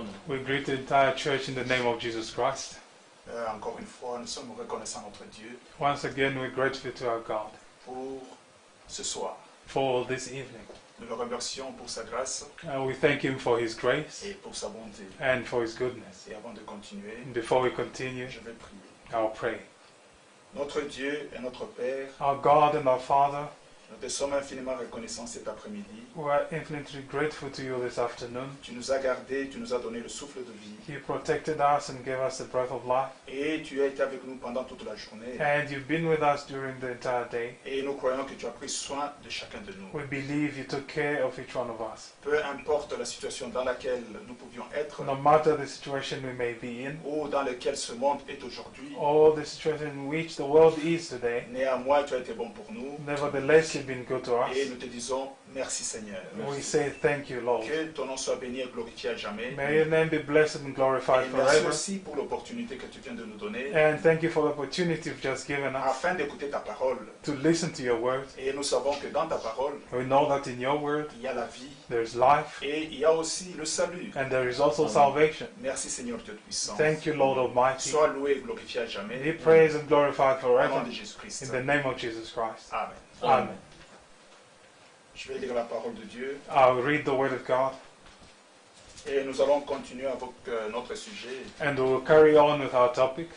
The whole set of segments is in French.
nom. We greet the entire church in the name of Jesus Christ. Encore une fois, nous sommes reconnaissants à notre Dieu Once again, we're grateful to our God pour ce soir. for this evening. Nous le remercions pour sa grâce We thank Him for His grace et pour sa bonté. and for His goodness. Et avant de continuer, And before we continue, je vais prier. I'll pray. Notre Dieu et notre Père, Our God and our Father, nous te sommes infiniment reconnaissants cet après-midi. we are infinitely grateful to you this afternoon. Tu nous as gardés, tu nous as donné le souffle de vie. You protected us and gave us the breath of life. Et tu as été avec nous pendant toute la journée. And you've been with us during the entire day. Et nous croyons que tu as pris soin de chacun de nous. We believe you took care of each one of us. Peu importe la situation dans laquelle nous pouvions être No matter the situation we may be in, ou dans laquelle ce monde est aujourd'hui, or the situation in which the world is today, néanmoins tu as été bon pour nous. nevertheless you've been good to us. Et nous te disons merci Seigneur. We say thank you, Lord. Que ton nom soit béni et glorifié à jamais. May your name be blessed and glorified Et merci forever. aussi pour l'opportunité que tu viens de nous donner And thank you for the opportunity you've just given us afin d'écouter ta parole. to listen to your word. Et nous savons que dans ta parole, We know that in your word il y a la vie there's life et il y a aussi le salut. and there is also salvation. Merci Seigneur Dieu puissant. Thank you, Lord Almighty. Sois loué et glorifié à jamais. Be praised and glorified Au nom forever de Jésus-Christ. in the name of Jesus Christ. Amen. Amen. Je vais lire la parole de Dieu I'll read the word of God et nous allons continuer avec notre sujet. and we'll carry on with our topic.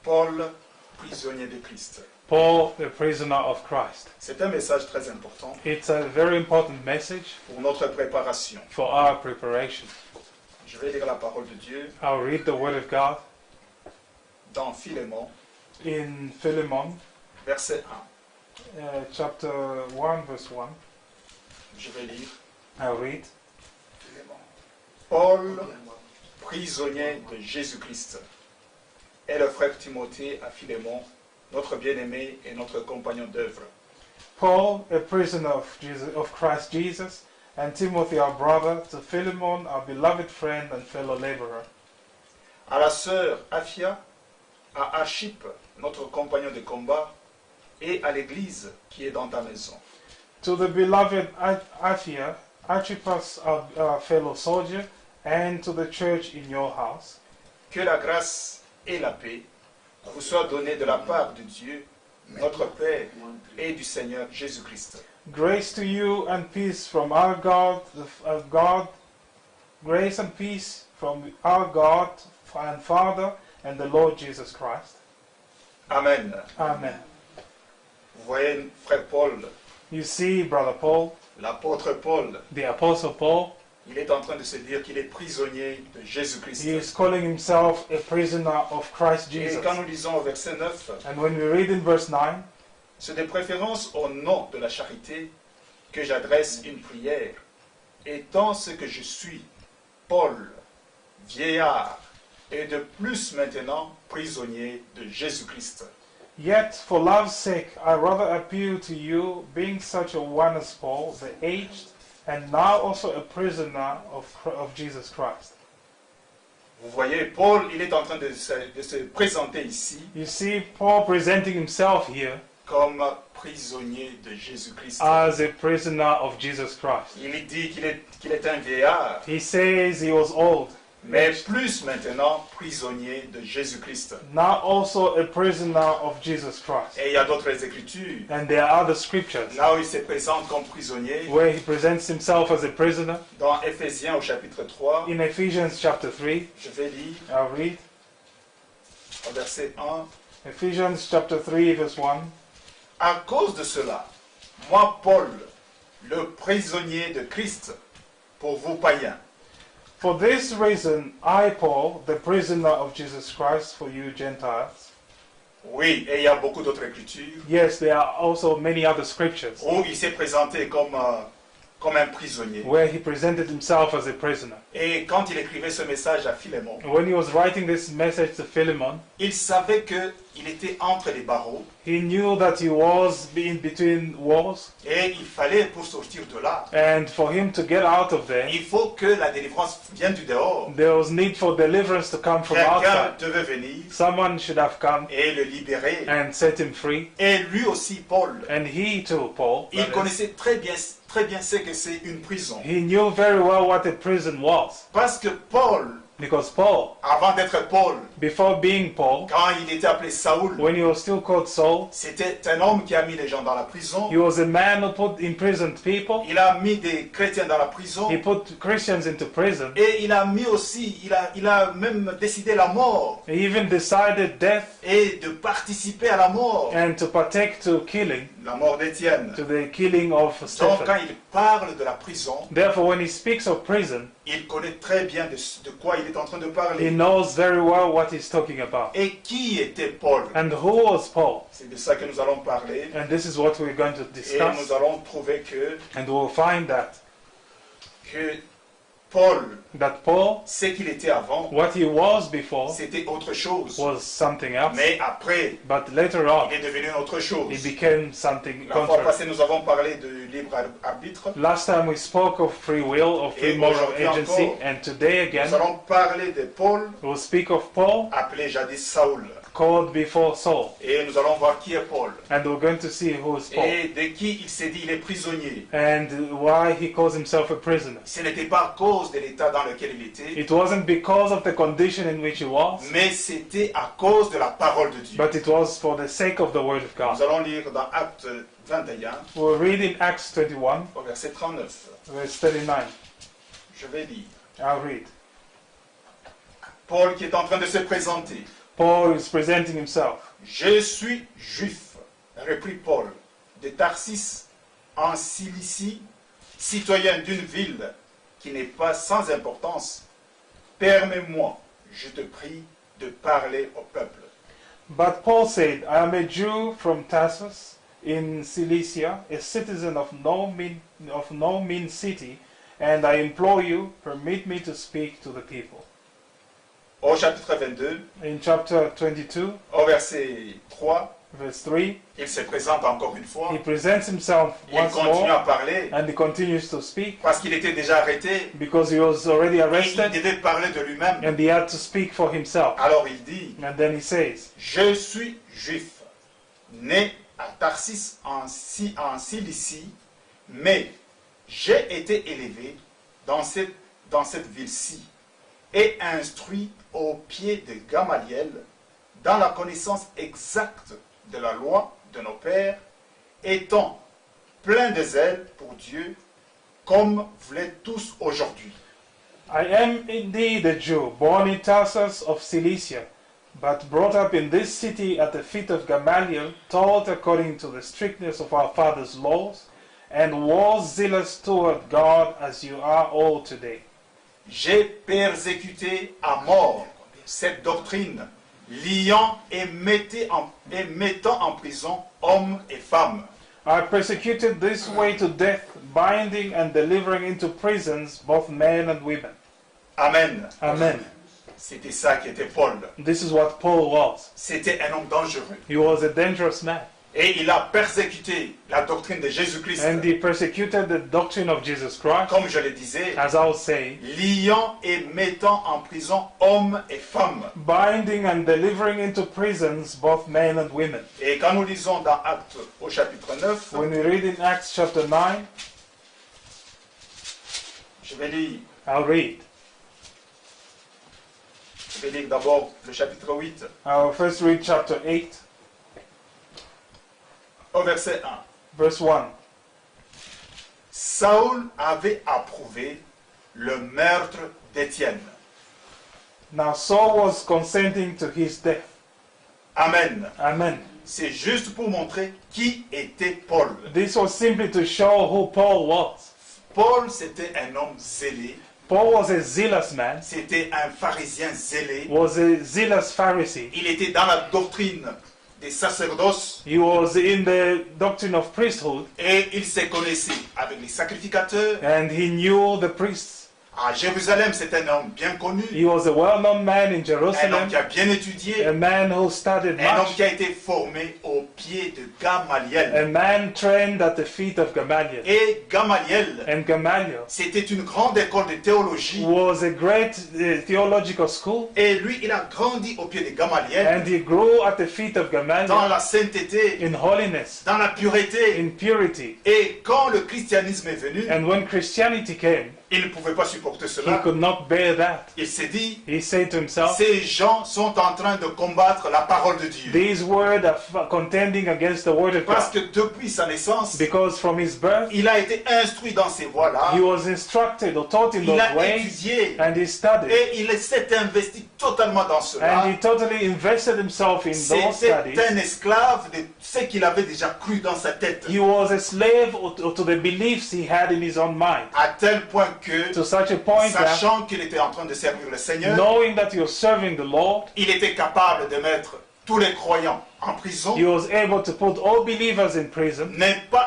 Paul, prisonnier de Christ. Paul, the prisoner of Christ. C'est un message très important It's a very important message pour notre préparation. for our preparation. Je vais lire la parole de Dieu I'll read the word of God dans Philémon, in Philemon, verset 1. chapter 1, verse 1. Je vais lire. I'll read. Paul, prisonnier de Jésus-Christ, et le frère Timothée à Philémon, notre bien-aimé et notre compagnon d'œuvre. Paul, a prisoner of Christ Jesus, and Timothy, our brother, to Philemon, our beloved friend and fellow laborer. À la sœur Aphia, à Archippe, notre compagnon de combat, et à l'église qui est dans ta maison. To the beloved Aphia, Archippus, our fellow soldier, and to the church in your house. Que la grâce et la paix vous soient données de la part de Dieu, notre Père, et du Seigneur Jésus-Christ. Grace to you and peace from our God, grace and peace from our God and Father and the Lord Jesus Christ. Amen. Amen. Vous voyez, frère Paul, You see, Brother Paul, l'apôtre Paul, the Apostle Paul, il est en train de se dire qu'il est prisonnier de Jésus-Christ. he is calling himself a prisoner of Christ Et Jesus. quand nous lisons au verset 9, And when we read in verse 9, c'est de préférence au nom de la charité que j'adresse une prière, étant ce que je suis, Paul, vieillard, et de plus maintenant prisonnier de Jésus-Christ. yet for love's sake I rather appeal to you, being such a one as Paul, the aged, and now also a prisoner of Jesus Christ. Vous voyez, Paul, il est en train de se présenter ici You see Paul presenting himself here comme prisonnier de Jésus-Christ. as a prisoner of Jesus Christ. Il dit qu'il est un vieillard, He says he was old, mais plus maintenant prisonnier de Jésus-Christ. now also a prisoner of Jesus Christ. Et il y a d'autres écritures, And there are other scriptures là où il se présente comme prisonnier, where he presents himself as a prisoner. dans Éphésiens au chapitre 3, In Ephesians chapter 3, je vais lire I'll read. au verset 1. Ephesians chapter 3, verse 1. À cause de cela, moi Paul, le prisonnier de Christ, pour vous païens, For this reason, I, Paul, the prisoner of Jesus Christ for you Gentiles. oui, et il y a beaucoup d'autres écritures, Yes, there are also many other scriptures où il s'est présenté comme un prisonnier. where he presented himself as a prisoner. Et quand il écrivait ce message à Philémon, When he was writing this message to Philemon, il savait qu'il était entre les barreaux he knew that he was in between walls, et il fallait, pour sortir de là, and for him to get out of there, il faut que la délivrance vienne du dehors. there was need for deliverance to come from Quelqu'un outside. devait venir Someone should have come et le libérer. and set him free. Et lui aussi, Paul, And he too, Paul, il connaissait très bien très bien ce que c'est une prison. He knew very well what a prison was. Parce que Paul, Because Paul, avant d'être Paul, before being Paul, quand il était appelé Saoul, when he was still called Saul, c'était un homme qui a mis les gens dans la prison. he was a man who put imprisoned people. Il a mis des chrétiens dans la prison. He put Christians into prison. Et il a mis aussi, il a même décidé la mort He even decided death et de participer à la mort. and to partake to killing, La mort d'Étienne. to the killing of Donc quand Stephen. il parle de la prison, Therefore, when he speaks of prison, il connaît très bien de quoi il est en train de he parler. knows very well what he's talking about. Et qui était Paul? And who was Paul? C'est de ça que nous allons parler. And this is what we're going to Et discuss. nous allons trouver And we'll find que Paul, that Paul, ce qu'il était avant, what he was before, c'était autre chose. was something else. Mais après, But later on, il est devenu autre he chose. became something La fois contrary. passée, nous avons parlé de libre arbitre. Last time we spoke of free will, of free Et moral aujourd'hui agency, encore, and today Nous again, allons parler de Paul, we'll speak of Paul, appelé jadis Saoul. called before Saul. Et nous allons voir qui est Paul. And we're going to see who is Paul. Et de qui il s'est dit il est prisonnier. And why he calls himself a prisoner. Ce n'était pas à cause de l'état dans lequel il était, It wasn't because of the condition in which he was, mais c'était à cause de la parole de Dieu. but it was for the sake of the word of Nous God. allons lire dans Actes 21, We'll read in Acts 21, au verset 39. verse 39. Je vais lire. I'll read. Paul qui est en train de se présenter. Paul is presenting himself. Je suis juif, reprit Paul, de Tarsis, en Cilicie, citoyen d'une ville qui n'est pas sans importance. Permets-moi, je te prie, de parler au peuple. But Paul said, I am a Jew from Tarsus in Cilicia, a citizen of no mean city, and I implore you, permit me to speak to the people. Au chapitre 22, In chapter 22, au verset 3, verse 3, il se présente encore une fois. he presents himself Il once continue à more, parler and he continues to speak parce qu'il était déjà arrêté because he was already et il arrested, devait parler de lui-même. and he had to speak for himself. Alors il dit, And then he says, je suis juif, né à Tarsis en Cilicie, mais j'ai été élevé dans cette ville-ci et instruit au pied de Gamaliel dans la connaissance exacte de la loi de nos pères, étant plein de zèle pour Dieu, comme vous l'êtes tous aujourd'hui. I am indeed a Jew, born in Tarsus of Cilicia, but brought up in this city at the feet of Gamaliel, taught according to the strictness of our fathers' laws, and was zealous toward God as you are all today. J'ai persécuté à mort cette doctrine, liant et mettant en prison hommes et femmes. I persecuted this way to death, binding and delivering into prisons both men and women. Amen. Amen. C'était ça qui était Paul. This is what Paul was. C'était un homme dangereux. He was a dangerous man. Et il a persécuté la doctrine de Jésus-Christ. And he persecuted the doctrine of Jesus Christ, Comme je le disais, as I was saying, liant et mettant en prison hommes et femmes. binding and delivering into prisons both men and women. Et quand nous lisons dans Actes au chapitre 9, When we read in Acts chapter 9, je vais lire d'abord le chapitre 8 I'll first read chapter 8, au verset 1. verse 1. Saül avait approuvé le meurtre d'Étienne. Now Saul was consenting to his death. Amen. Amen. C'est juste pour montrer qui était Paul. This was simply to show who Paul was. Paul, c'était un homme zélé. Paul was a zealous man, C'était un pharisien zélé. was a zealous Pharisee. Il était dans la doctrine des sacerdoces He was in the doctrine of priesthood, et il se connaissait avec les sacrificateurs, and he knew the priests, À Jérusalem, c'est un homme bien connu, He was a well-known man in un homme Jerusalem, qui a bien étudié, a man who studied un homme much, qui a été formé au pied de Gamaliel. a man trained at the feet of Gamaliel. Et Gamaliel, And Gamaliel c'était une grande école de théologie. was a great theological school, Et lui, il a grandi au pied de Gamaliel, and he grew at the feet of dans Gamaliel la sainteté, in holiness, dans la pureté. in purity. Et quand le christianisme est venu, And when Christianity came, il ne pouvait pas supporter he cela. could not bear that. Il s'est dit, He said to himself, ces gens sont en train de combattre la parole de Dieu. these words are contending against the word of Parce God. que depuis sa naissance, Because from his birth, il a été instruit dans ces voies-là. he was instructed or taught in Il those a ways, étudié. and he studied. Et il s'est investi totalement dans cela. And he totally invested himself in those C'était studies. un esclave de ce qu'il avait déjà cru dans sa tête. He was a slave to the beliefs he had in his own mind, À tel point que, to such a point that, sachant qu'il était en train de servir le Seigneur, knowing that he was serving the Lord, il était capable de mettre tous les croyants en prison. he was able to put all believers in prison,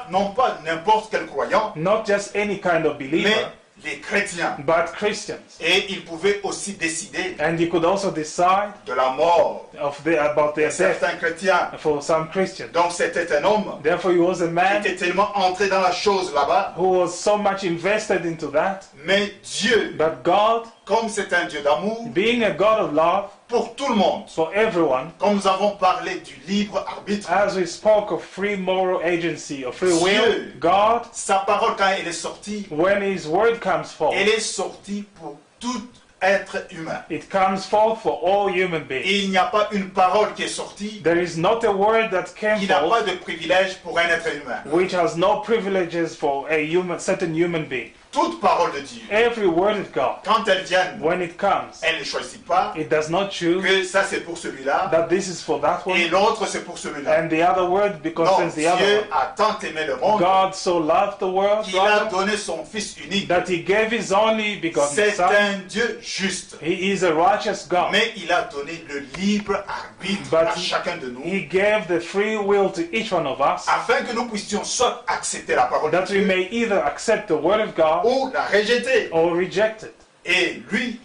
Non pas n'importe quel croyant, not just any kind of believer, mais les chrétiens. but Christians. Et il pouvait aussi décider And he could also decide de la mort about de their death certains chrétiens. for some Christians. Donc c'était un homme Therefore, he was a qui man était tellement entré dans la chose là-bas. who was so much invested into that. Mais Dieu, But God, comme c'est un Dieu d'amour, being a God of love pour tout le monde, for everyone, comme nous avons parlé du libre arbitre, as we spoke of free moral agency, of free will, Dieu. God, sa parole quand elle est sortie, when his word comes forth, elle est sortie pour tout être humain. it comes forth for all human beings. Il n'y a pas une parole qui est sortie There is not a word that came qui n'a pas forth de privilège pour un être humain. which has no privileges for a certain human being. Toute parole de Dieu, Every word of God, quand elle vient, when it comes, elle ne choisit pas it does not choose que ça c'est pour celui-là that this is for that et one, l'autre c'est pour celui-là. and the other word Non, concerns the other Dieu one. a tant aimé le monde God so loved the world, qu'il a brother, donné son Fils unique. that he gave his only begotten C'est Son. un Dieu juste. He is a righteous God. Mais il a donné le libre arbitre But à chacun de nous He gave the free will to each one of us, afin que nous puissions soit accepter la parole de that we Dieu may either accept the word of God ou la rejeter. or reject it. Et lui,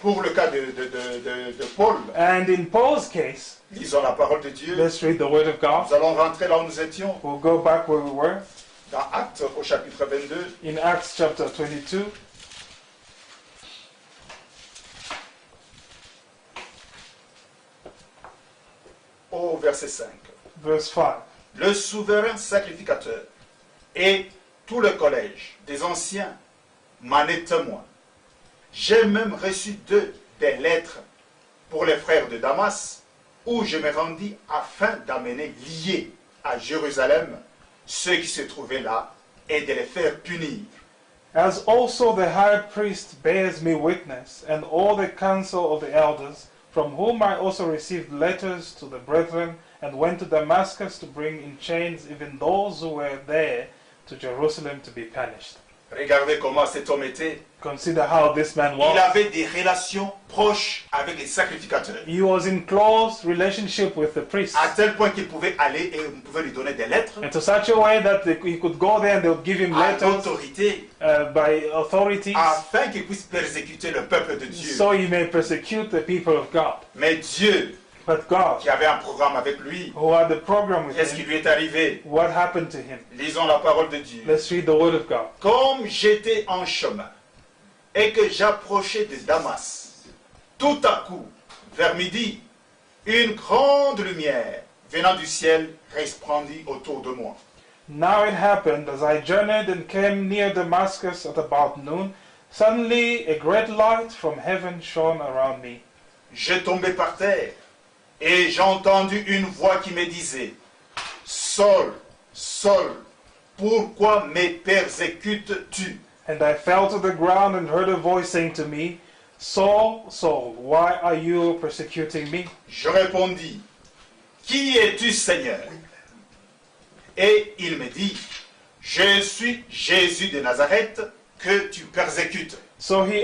pour le cas de Paul, And in Paul's case, lisons la parole de Dieu. let's read the word of God. Nous allons rentrer là où nous étions, We'll go back where we were dans Actes au chapitre 22. in Acts chapter 22, Au verset 5. verse 5. Le souverain sacrificateur et tout le collège des anciens m'en est témoin. J'ai même reçu d'eux des lettres pour les frères de Damas, où je me rendis afin d'amener liés à Jérusalem ceux qui se trouvaient là et de les faire punir. As also the high priest bears me witness, and all the council of the elders, from whom I also received letters to the brethren, and went to Damascus to bring in chains even those who were there to Jerusalem to be punished. Regardez comment cet homme était. Consider how this man Il was. avait des relations proches avec les sacrificateurs. He was in close relationship with the priests, À tel point qu'il pouvait aller et on pouvait lui donner des lettres and to such a way that he could go there and they would give him à letters l'autorité by authorities, afin qu'il puisse persécuter le peuple de Dieu. so he may persecute the people of God. Mais Dieu, But God, qui avait un programme avec lui, who had the program with qu'est-ce qui him, lui est arrivé? what happened to him? Lisons la parole de Dieu. Let's read the word of God. Comme j'étais en chemin et que j'approchais de Damas, tout à coup, vers midi, une grande lumière venant du ciel resplendit autour de moi. Now it happened, as I journeyed and came near Damascus at about noon, suddenly a great light from heaven shone around me. Je tombais par terre et j'ai entendu une voix qui me disait, Saul, Saul, pourquoi me persécutes-tu? And I fell to the ground and heard a voice saying to me, Saul, Saul, why are you persecuting me? Je répondis, Qui es-tu, Seigneur? Et il me dit, Je suis Jésus de Nazareth que tu persécutes. So I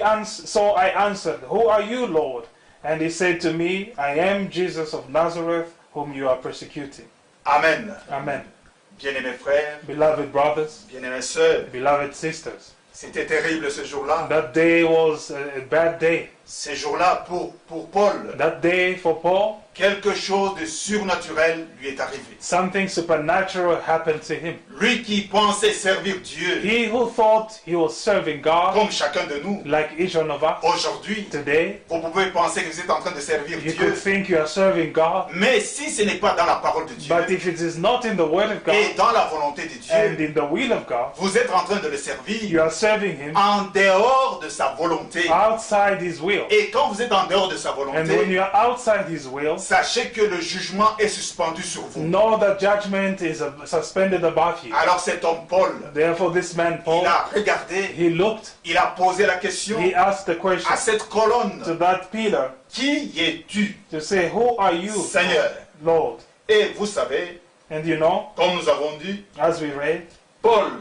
answered, Who are you, Lord? And he said to me, I am Jesus of Nazareth, whom you are persecuting. Amen. Amen. Bien-aimés frères, Beloved brothers, bien-aimées sœurs, beloved sisters, C'était terrible ce jour-là. That day was a bad day. Ce jour-là, pour Paul, That day for Paul, quelque chose de surnaturel lui est arrivé. something supernatural happened to him. Lui qui pensait servir Dieu, He who thought he was serving God, comme chacun de nous, like each one of us, aujourd'hui, today, vous pouvez penser que vous êtes en train de servir you Dieu. could think you are serving God, Mais si ce n'est pas dans la parole de Dieu but if it is not in the Word of et God dans la volonté de and Dieu, in the will of God, vous êtes en train de le servir you are serving Him en dehors de sa volonté. outside His will. Et quand vous êtes en dehors de sa And when volonté, you are outside His will, sachez que le jugement est suspendu sur vous. know that judgment is suspended above you. Alors cet homme Paul, Therefore, this man Paul, il a regardé, he looked, il a posé la question he asked the question à cette colonne, to that pillar qui es-tu, to say, "Who are you, Seigneur? Lord?" Et vous savez, And you know, comme nous avons dit, as we read, Paul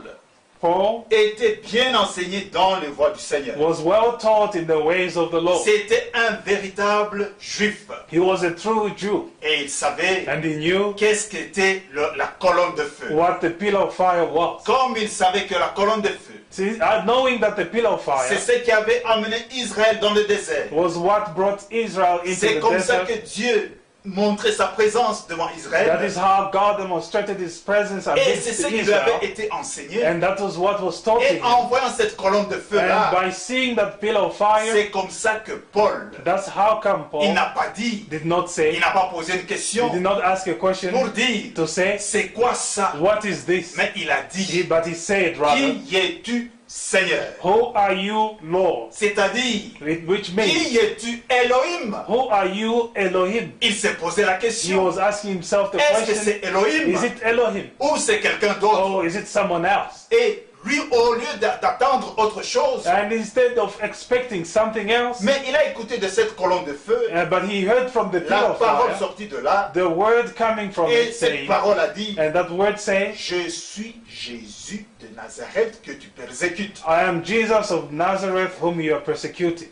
Paul était bien enseigné dans les voies du Seigneur. was well taught in the ways of the Lord. C'était un véritable juif. He was a true Jew, Et il savait and he knew qu'est-ce qu'était la colonne de feu. what the pillar of fire was. Comme il savait que la colonne de feu, See, knowing that the pillar of c'est fire ce qui avait amené Israël dans le désert. was what brought Israel into C'est the comme ça desert, que Dieu montrait sa présence devant that Israël. is how God demonstrated His presence Et c'est amidst ce qui lui Israel, avait été enseigné. and that was what was taught to Et him. en voyant cette colonne de feu And là, by seeing that pillar of fire, c'est comme ça que Paul, that's how come il Paul n'a pas dit, did not il say, n'a pas posé une he question did not ask a question pour dire, to say, c'est quoi ça? "What is this?" Mais il a dit, But he said rather, qui es-tu, Seigneur? "Who are you, Lord?" C'est-à-dire, Which means, qui es-tu, Elohim? "Who are you, Elohim?" Il s'est posé la He question, was asking himself the est-ce que question, c'est Elohim is it Elohim? ou c'est quelqu'un d'autre? Or is it someone else? Et lui, au lieu d'attendre autre chose, And instead of expecting something else, mais il a écouté de cette colonne de feu, but he heard from the pillar la of parole fire, sortie de là, the word coming from et it cette saying, parole a dit, and that word saying, je suis Jésus de Nazareth que tu persécutes. "I am Jesus of Nazareth whom you are persecuting."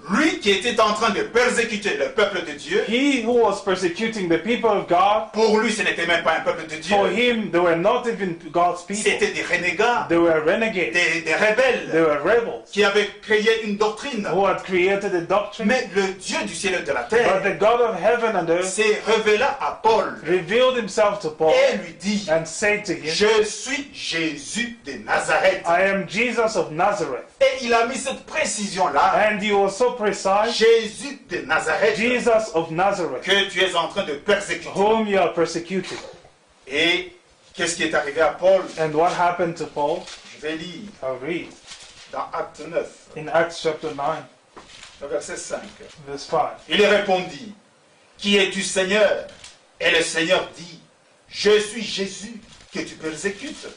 Lui qui était en train de persécuter le peuple de Dieu, He who was persecuting the people of God, pour lui ce n'était même pas un peuple de for Dieu, him they were not even God's people. c'était des renégats, They were renegades. des They rebelles, were rebels qui avaient créé une doctrine. who had created a doctrine. Mais le Dieu du ciel et de la But terre the God of heaven and earth s'est révélé à Paul revealed himself to Paul et lui dit, and said to him, je suis Jésus de Nazareth. "I am Jesus of Nazareth." Et il a mis cette précision-là, And he was so precise, Jésus de Nazareth, Jesus of Nazareth, que tu es en train de persécuter. whom you are persecuting. Et qu'est-ce qui est arrivé à Paul? And what happened to Paul? Je vais lire I'll read dans Acte 9, in Acts chapter 9, le verset 5. verse 5. Il répondit, qui es-tu, Seigneur? Et le Seigneur dit, je suis Jésus que tu persécutes.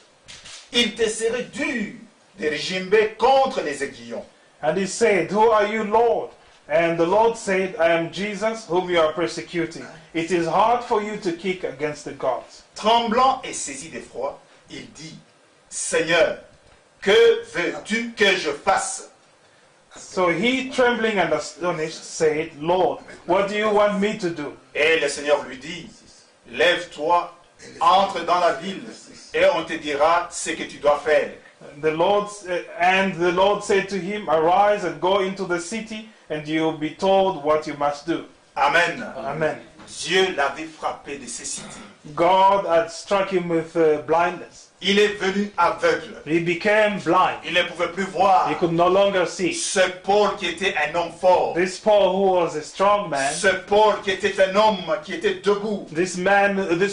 Il te serait dur de régimber contre les aiguillons. And he said, "Who are you, Lord?" And the Lord said, "I am Jesus whom you are persecuting. It is hard for you to kick against the gods." Tremblant et saisi d'effroi, il dit, Seigneur, que veux-tu que je fasse? So he, trembling and astonished, said, "Lord, what do you want me to do?" Et le Seigneur lui dit, lève-toi, entre dans la ville, et on te dira ce que tu dois faire. The Lord said to him, "Arise and go into the city, and you will be told what you must do." Amen. Amen. Dieu l'avait frappé de cécité. God had struck him with blindness. Il est venu aveugle. He became blind. Il ne pouvait plus voir. He could no longer see. Ce Paul qui était un homme fort. This Paul, who was a strong man, Ce Paul qui était un homme qui était debout. this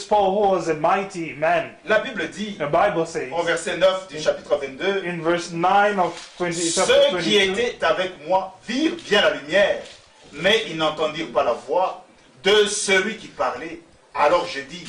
Paul, who was a mighty man, La Bible dit, the Bible says, au verset 9 du chapitre 22, in verse 9 of chapter ceux qui 22, étaient avec moi virent bien la lumière, mais ils n'entendirent pas la voix de celui qui parlait. Alors je dis,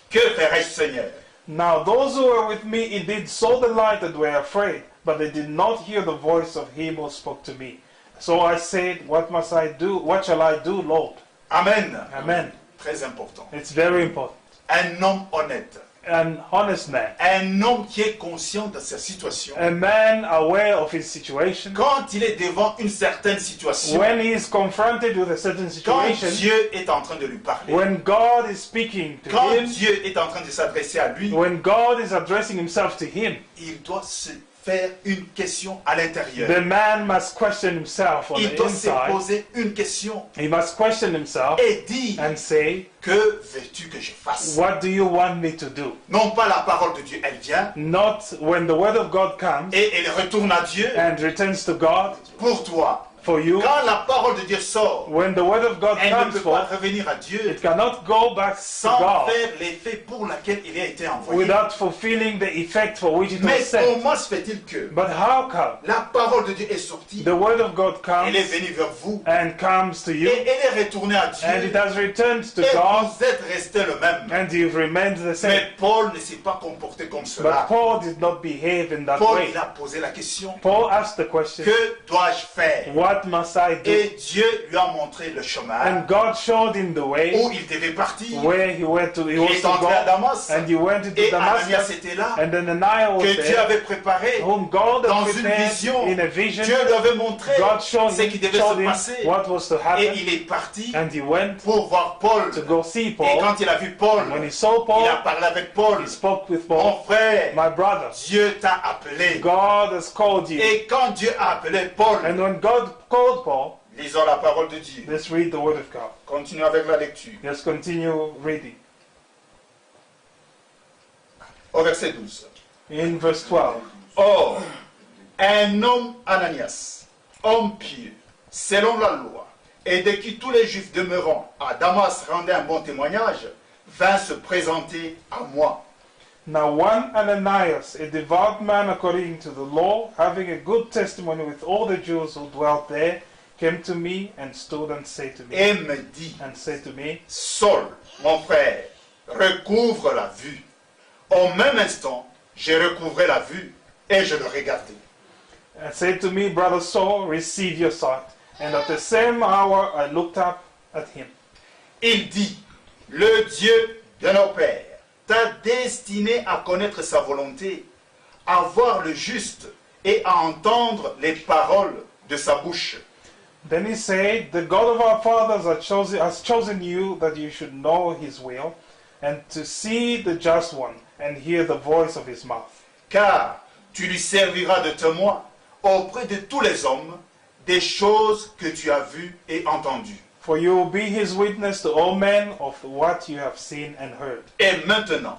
que ferai-je, Seigneur? "Now those who were with me indeed saw the light and were afraid, but they did not hear the voice of him who spoke to me. So I said, what must I do? What shall I do, Lord?" Amen. Amen. Très important. It's very important. Un homme honnête. An honest man. Un homme qui est conscient de sa situation. A man aware of his situation. Quand il est devant une certaine situation, When he is confronted with a certain quand situation, Dieu est en train de lui parler, when God is speaking to quand him, Dieu est en train de s'adresser à lui, when God is addressing himself to him, il doit se faire une question à l'intérieur. The man must question himself on Il the doit se inside. poser une question He must question himself et dire, and say, que veux-tu que je fasse? what do you want me to do? Non pas la parole de Dieu, elle vient Not when the word of God comes et elle retourne à Dieu and returns to God pour toi. for you. Quand la parole de Dieu sort, When the word of God elle ne comes peut pas forth, revenir à Dieu it cannot go back to sans God faire l'effet pour lequel il a été envoyé. without fulfilling the effect for which it was Mais sent. comment se fait-il que But how come la parole de Dieu est sortie, the word of God elle est comes venue vers vous and comes to you et elle est retournée à and Dieu it has returned to et God vous êtes resté le même? and you've remained the same? Mais Paul ne s'est pas comporté comme But cela. Paul did not behave in that Paul, way. il a posé la question, Paul asked the question, que dois-je faire? what must I do? Et Dieu lui a montré le chemin And God showed him the way où il devait partir. where he was Il to est entré à go, Damas and he went into et Ananias Damascus, était là, and then Ananias was que Dieu there, avait préparé whom God dans had une prepared vision. in a vision. Dieu lui avait montré God showed ce qui devait showed se him passer. what was to Et happen, il est parti and he went pour voir Paul. to go see Et Paul. quand il a vu Paul, When he saw il Paul, a parlé avec Paul. he spoke with Mon Paul. frère, My brother, Dieu t'a appelé. God has called you. Et quand Dieu a appelé Paul, And when God called Paul, lisons la parole de Dieu. let's read the word of God. Continuons avec la lecture. Let's continue reading. Au verset 12. In verse 12. Or, un homme, Ananias, homme pieux, selon la loi, et de qui tous les Juifs demeurant à Damas rendaient un bon témoignage, vint se présenter à moi. Now one Ananias, a devout man according to the law, having a good testimony with all the Jews who dwelt there, came to me and stood and said to me, Et me dit, Saul, mon frère, recouvre la vue. Au même instant, j'ai recouvré la vue et je le regardai. and said to me, brother Saul, receive your sight. And at the same hour I looked up at him. Il dit, le Dieu de nos pères t'a destiné à connaître sa volonté, à voir le juste et à entendre les paroles de sa bouche. Then he said, the God of our fathers has chosen you that you should know his will, and to see the just one, and hear the voice of his mouth. Car tu lui serviras de témoin auprès de tous les hommes des choses que tu as vues et entendues. For you will be his witness to all men of what you have seen and heard. Et maintenant,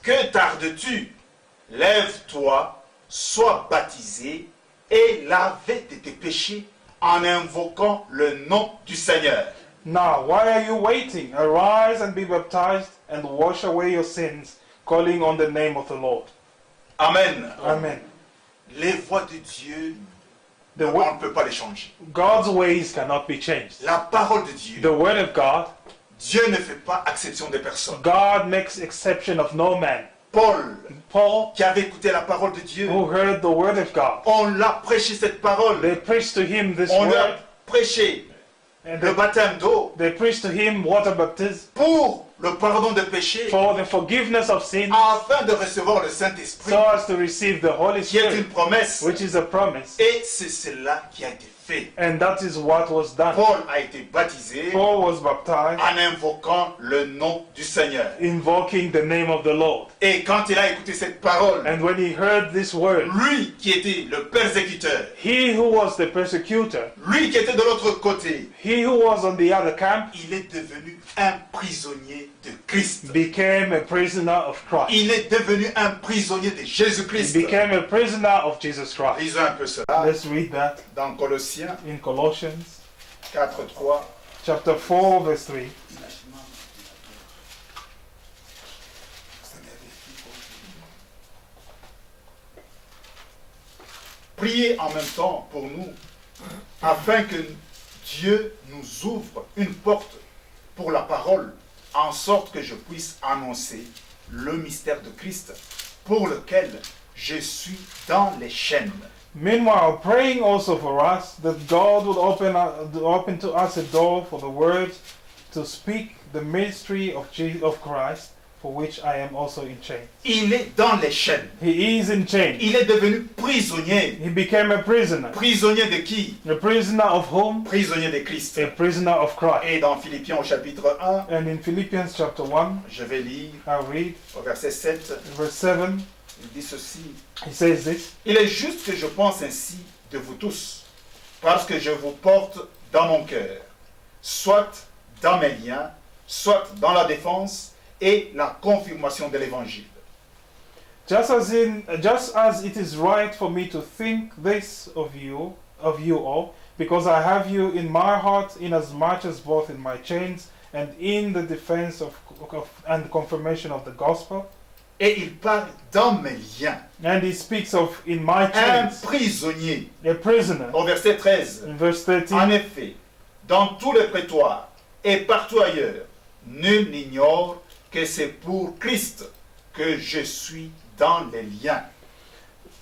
que tardes-tu? Lève-toi, sois baptisé et lavé de tes péchés en invoquant le nom du Seigneur. Now, why are you waiting? Arise and be baptized and wash away your sins, calling on the name of the Lord. Amen. Amen. Les voies de Dieu, The on wo- ne peut pas les changer. God's ways cannot be changed. La parole de Dieu, The word of God, Dieu ne fait pas exception des personnes. God makes exception of no man. Paul, Paul, qui avait écouté la parole de Dieu, who heard the word of God, on l'a prêché cette parole. they preached to him this On lui word, a prêché and le baptême d'eau they preached to him water baptism pour le pardon des péchés, for the forgiveness of sin, afin de recevoir le Saint-Esprit, so as to receive the Holy qui est une Spirit, promesse. which is a promise. Et c'est cela qui a été fait. And that is what was done. Paul a été baptisé Paul was baptized, en invoquant le nom du Seigneur. invoking the name of the Lord. Et quand il a écouté cette parole, And when he heard this word, lui qui était le persécuteur, he who was the persecutor, lui qui était de l'autre côté, he who was on the other camp, il est devenu un prisonnier de Christ. became a prisoner of Christ. Il est devenu un prisonnier de He Jésus-Christ. became a prisoner of Jesus Christ. Lisons un peu cela Let's read that dans Colossiens in Colossians 4:3. chapter 4, verse 3. Priez en même temps pour nous, afin que Dieu nous ouvre une porte pour la parole, en sorte que je puisse annoncer le mystère de Christ, pour lequel je suis dans les chaînes. Meanwhile, praying also for us that God would open to us a door for the word to speak the mystery of Christ, for which I am also in chains. Il est dans les chaînes. He is in chains. Il est devenu prisonnier. He became a prisoner. Prisonnier de qui? A prisoner of whom? Prisonnier de Christ. A prisoner of Christ. Et dans Philippiens au chapitre 1, And in Philippians chapter 1, je vais lire I read au verset 7, verse 7, Il dit ceci. He says this. Il est juste que je pense ainsi de vous tous, parce que je vous porte dans mon cœur, soit dans mes liens, soit dans la défense et la confirmation de l'évangile. Just as it is right for me to think this of you all, because I have you in my heart, inasmuch as both in my chains and in the defense and confirmation of the gospel. Et il parle dans mes liens. And he speaks of in my Un chains, prisonnier. a prisoner. Au verset 13. In verse 13, En effet, dans tous les prétoires et partout ailleurs, nul n'ignore que c'est pour Christ que je suis dans les liens.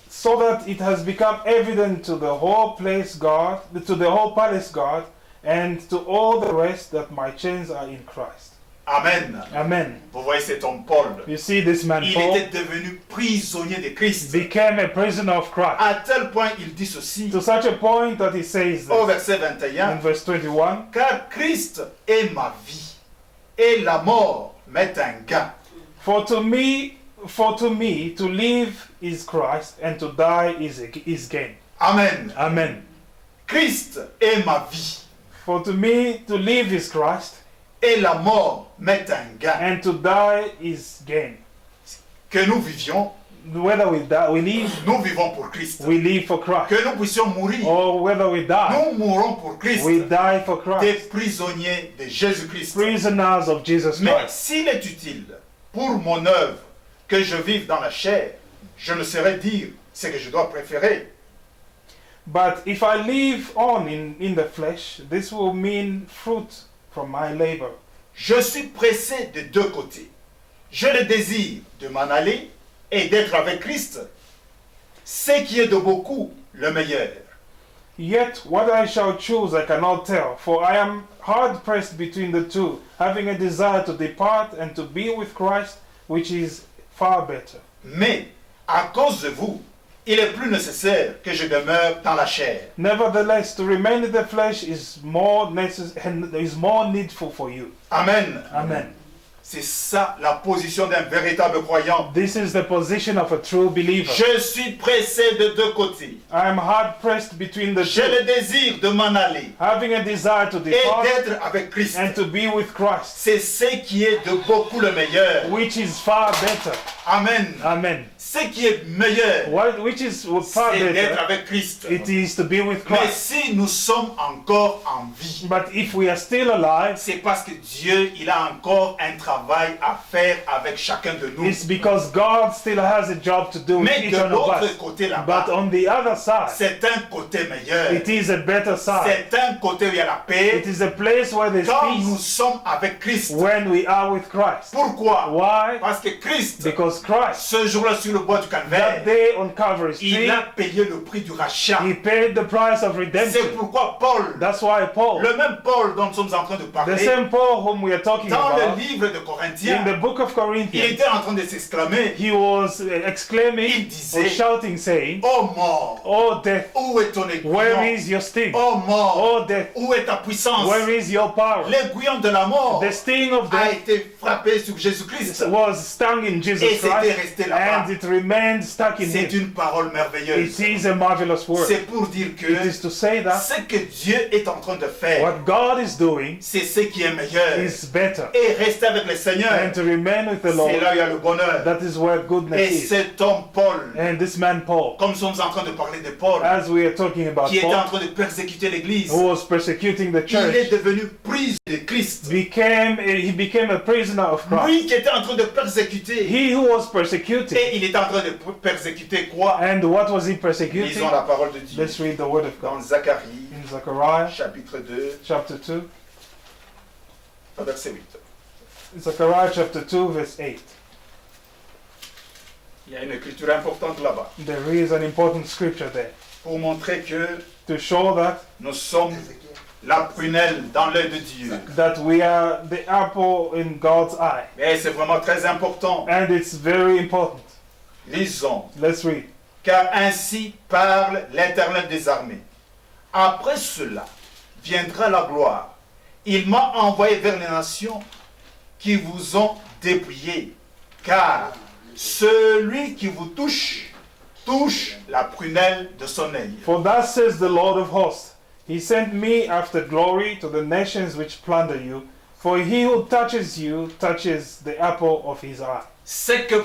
so that it has become evident to the whole palace guard, and to all the rest that my chains are in Christ. Amen. Amen. Vous voyez cet homme Paul. You see, this man Il Paul était devenu prisonnier de Christ. became a prisoner of Christ. À tel point, il dit ceci To such a point that he says au this verset in 21. verse 21, Car Christ est ma vie et la mort m'est un gain. For to me to live is Christ, and to die is gain. Amen. Amen. Christ est ma vie For to me to live is Christ, et la mort m'est un gain. and to die is gain. Que nous vivions, Whether we die, we live, nous vivons pour Christ. we live for Christ. Que nous puissions mourir, Or whether we die, nous mourons pour Christ. we die for Des Christ. prisonniers de Jésus-Christ. Prisoners of Jesus Mais Christ. s'il est utile pour mon œuvre que je vive dans la chair, je ne saurais dire ce que je dois préférer. But if I live on in the flesh, this will mean fruit from my labor. Je suis pressé de deux côtés. Je le désire de m'en aller et d'être avec Christ, ce qui est de beaucoup le meilleur. Yet what I shall choose I cannot tell, for I am hard pressed between the two, having a desire to depart and to be with Christ, which is far better. Mais à cause de vous, il est plus nécessaire que je demeure dans la chair. Nevertheless, to remain in the flesh is more needful for you. Amen. Amen. C'est ça la position d'un véritable croyant. This is the position of a true believer. Je suis pressé de deux côtés. I am hard pressed between the J'ai two, le désir de m'en aller having a desire to et depart d'être avec Christ. and to be with Christ, C'est ce qui est de beaucoup le meilleur. which is far better. Amen. Amen. Ce qui est meilleur, Which is far c'est d'être better, avec Christ. it is to be with Mais Christ. si nous sommes encore en vie, But if we are still alive, c'est parce que Dieu, il a encore un travail à faire avec chacun de nous. it's because God still has a job to do with Mais each de one of l'autre us. côté But là-bas, on the other side, c'est un côté meilleur. it is a better side. C'est un côté où il y a la paix. It is a place where there's Quand nous peace sommes avec Christ. when we are with Christ. Pourquoi? Why? Parce que Christ, Because Christ, ce jour-là sur le bois du that calvaire, day on Calvary's il tree, a payé le prix du rachat. he paid the price of C'est redemption. pourquoi Paul, That's why Paul, le même Paul dont nous sommes en train de the parler, same Paul whom we are talking dans le about, livre de in Corinthiens, the book of il Corinthians, était en train de s'exclamer, he was il exclaiming disait, or shouting, saying, oh mort, "Oh death, où est ton where aiguillon? is your sting? Oh mort, Oh death, où est ta puissance? where is your power?" L'aiguillon de la mort The sting of a death été frappé sur Jésus-Christ. was stung in Et Jesus c'était Christ, resté là-bas. and it remained stuck in C'est him. une parole merveilleuse. It is a marvelous word. C'est pour dire It que is to say that ce que Dieu est en train de faire, what God is doing c'est ce qui est meilleur. is better, Et rester avec le Seigneur, and to remain with the c'est Lord, là où il y a le bonheur. that is where goodness Et is. cet homme Paul, And this man Paul, comme nous sommes en train de parler de Paul, as we are talking about qui était en Paul, train de persécuter l'Église, who was persecuting the il est church, devenu prise de Christ. he became a prisoner of Christ. Lui qui était en train de persécuter, He who was persecuted, et il est en train de persécuter quoi? and what was he persecuting? Lisons la parole de Dieu Let's read the word of God. dans Zacharie, In Zechariah chapitre 2, chapter 2, verset 8. Zechariah chapter 2 verse 8. Il y a une écriture importante là-bas There is an important scripture there pour montrer que to show that nous sommes la prunelle dans l'œil de Dieu. we are the apple in God's eye, Mais c'est vraiment très important. and it's very important. Lisons. Let's read. Car ainsi parle l'Éternel des armées. Après cela viendra la gloire. Il m'a envoyé vers les nations qui vous ont dépouillés. Car celui qui vous touche, touche la prunelle de son œil. For thus says the Lord of hosts, He sent me after glory to the nations which plunder you, for he who touches you touches the apple of his eye. C'est que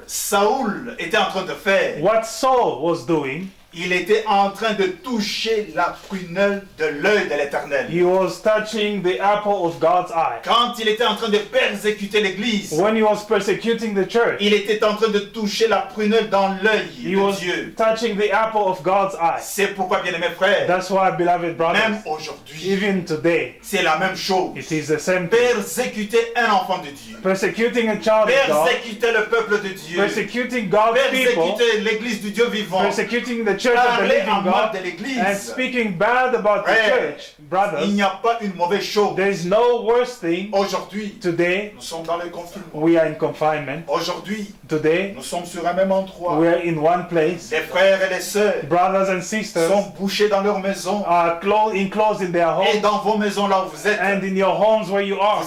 Saoul était en train de faire. What Saul was doing, il était en train de toucher la prunelle de l'œil de l'Éternel. he was touching the apple of God's eye. Quand il était en train de persécuter l'Église, When he was persecuting the church, il était en train de toucher la prunelle dans l'œil he de was Dieu. touching the apple of God's eye. C'est pourquoi, bien-aimés frères, That's why, beloved brothers, même aujourd'hui, even today, c'est la même chose. it is the same thing. Persécuter un enfant de Dieu, Persecuting a child of God, persécuter le peuple de Dieu, persecuting God's people, persécuter l'Église du Dieu vivant, persecuting the church of the parler living en mal God, de and l'Église. speaking bad about the Frère, church, brothers, il n'y a pas une mauvaise chose. there is no worse thing. Aujourd'hui, Today, nous sommes dans le confinement. we are in confinement. Aujourd'hui, Today, nous sommes sur un même endroit. we are in one place. Les frères et les sœurs Brothers and sisters sont bouchés dans leur maison. are enclosed in their Et homes, dans vos maisons là où vous êtes, and in your homes where you are.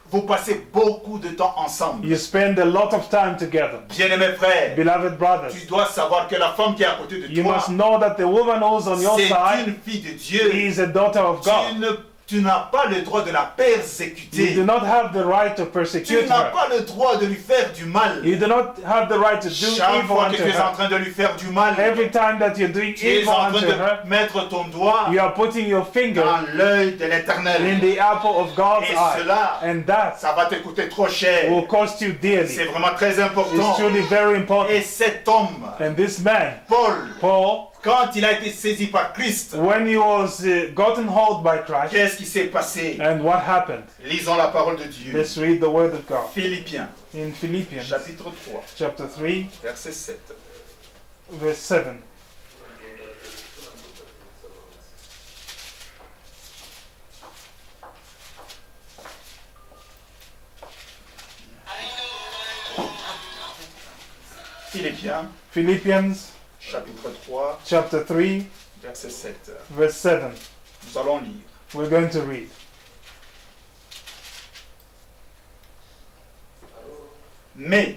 vous passez beaucoup de temps ensemble. You spend a lot of time together. Bien-aimés frères, Beloved brothers, tu dois savoir que la femme qui est à côté de you toi, must know that the woman who's on your c'est side une fille de Dieu. is a daughter of God. Tu n'as pas le droit de la You persécuter. do not have the right to Tu persecute n'as her. pas le droit de lui faire du mal. You do not have the right to do Chaque evil fois que unto tu es en her. train de lui faire du mal, Every time that you're doing tu es evil en train unto her, de mettre ton doigt you are putting your finger dans l'œil de in l'Éternel. the apple of God's Et eye. cela, And that ça va te coûter trop cher. will cost you C'est dearly. vraiment très important. It's truly very important. Et cet homme, And this man, Paul, Paul, quand il a été saisi par Christ, when he was gotten hold by Christ, qu'est-ce qui s'est passé? and what happened? Lisons la parole de Dieu. Let's read the word of God. Philippiens, In Philippians chapitre 3, chapter 3, verset 7. verse 7. Philippians Chapitre 3, chapter 3, verset 7. verse 7. Nous allons lire. We're going to read. Mais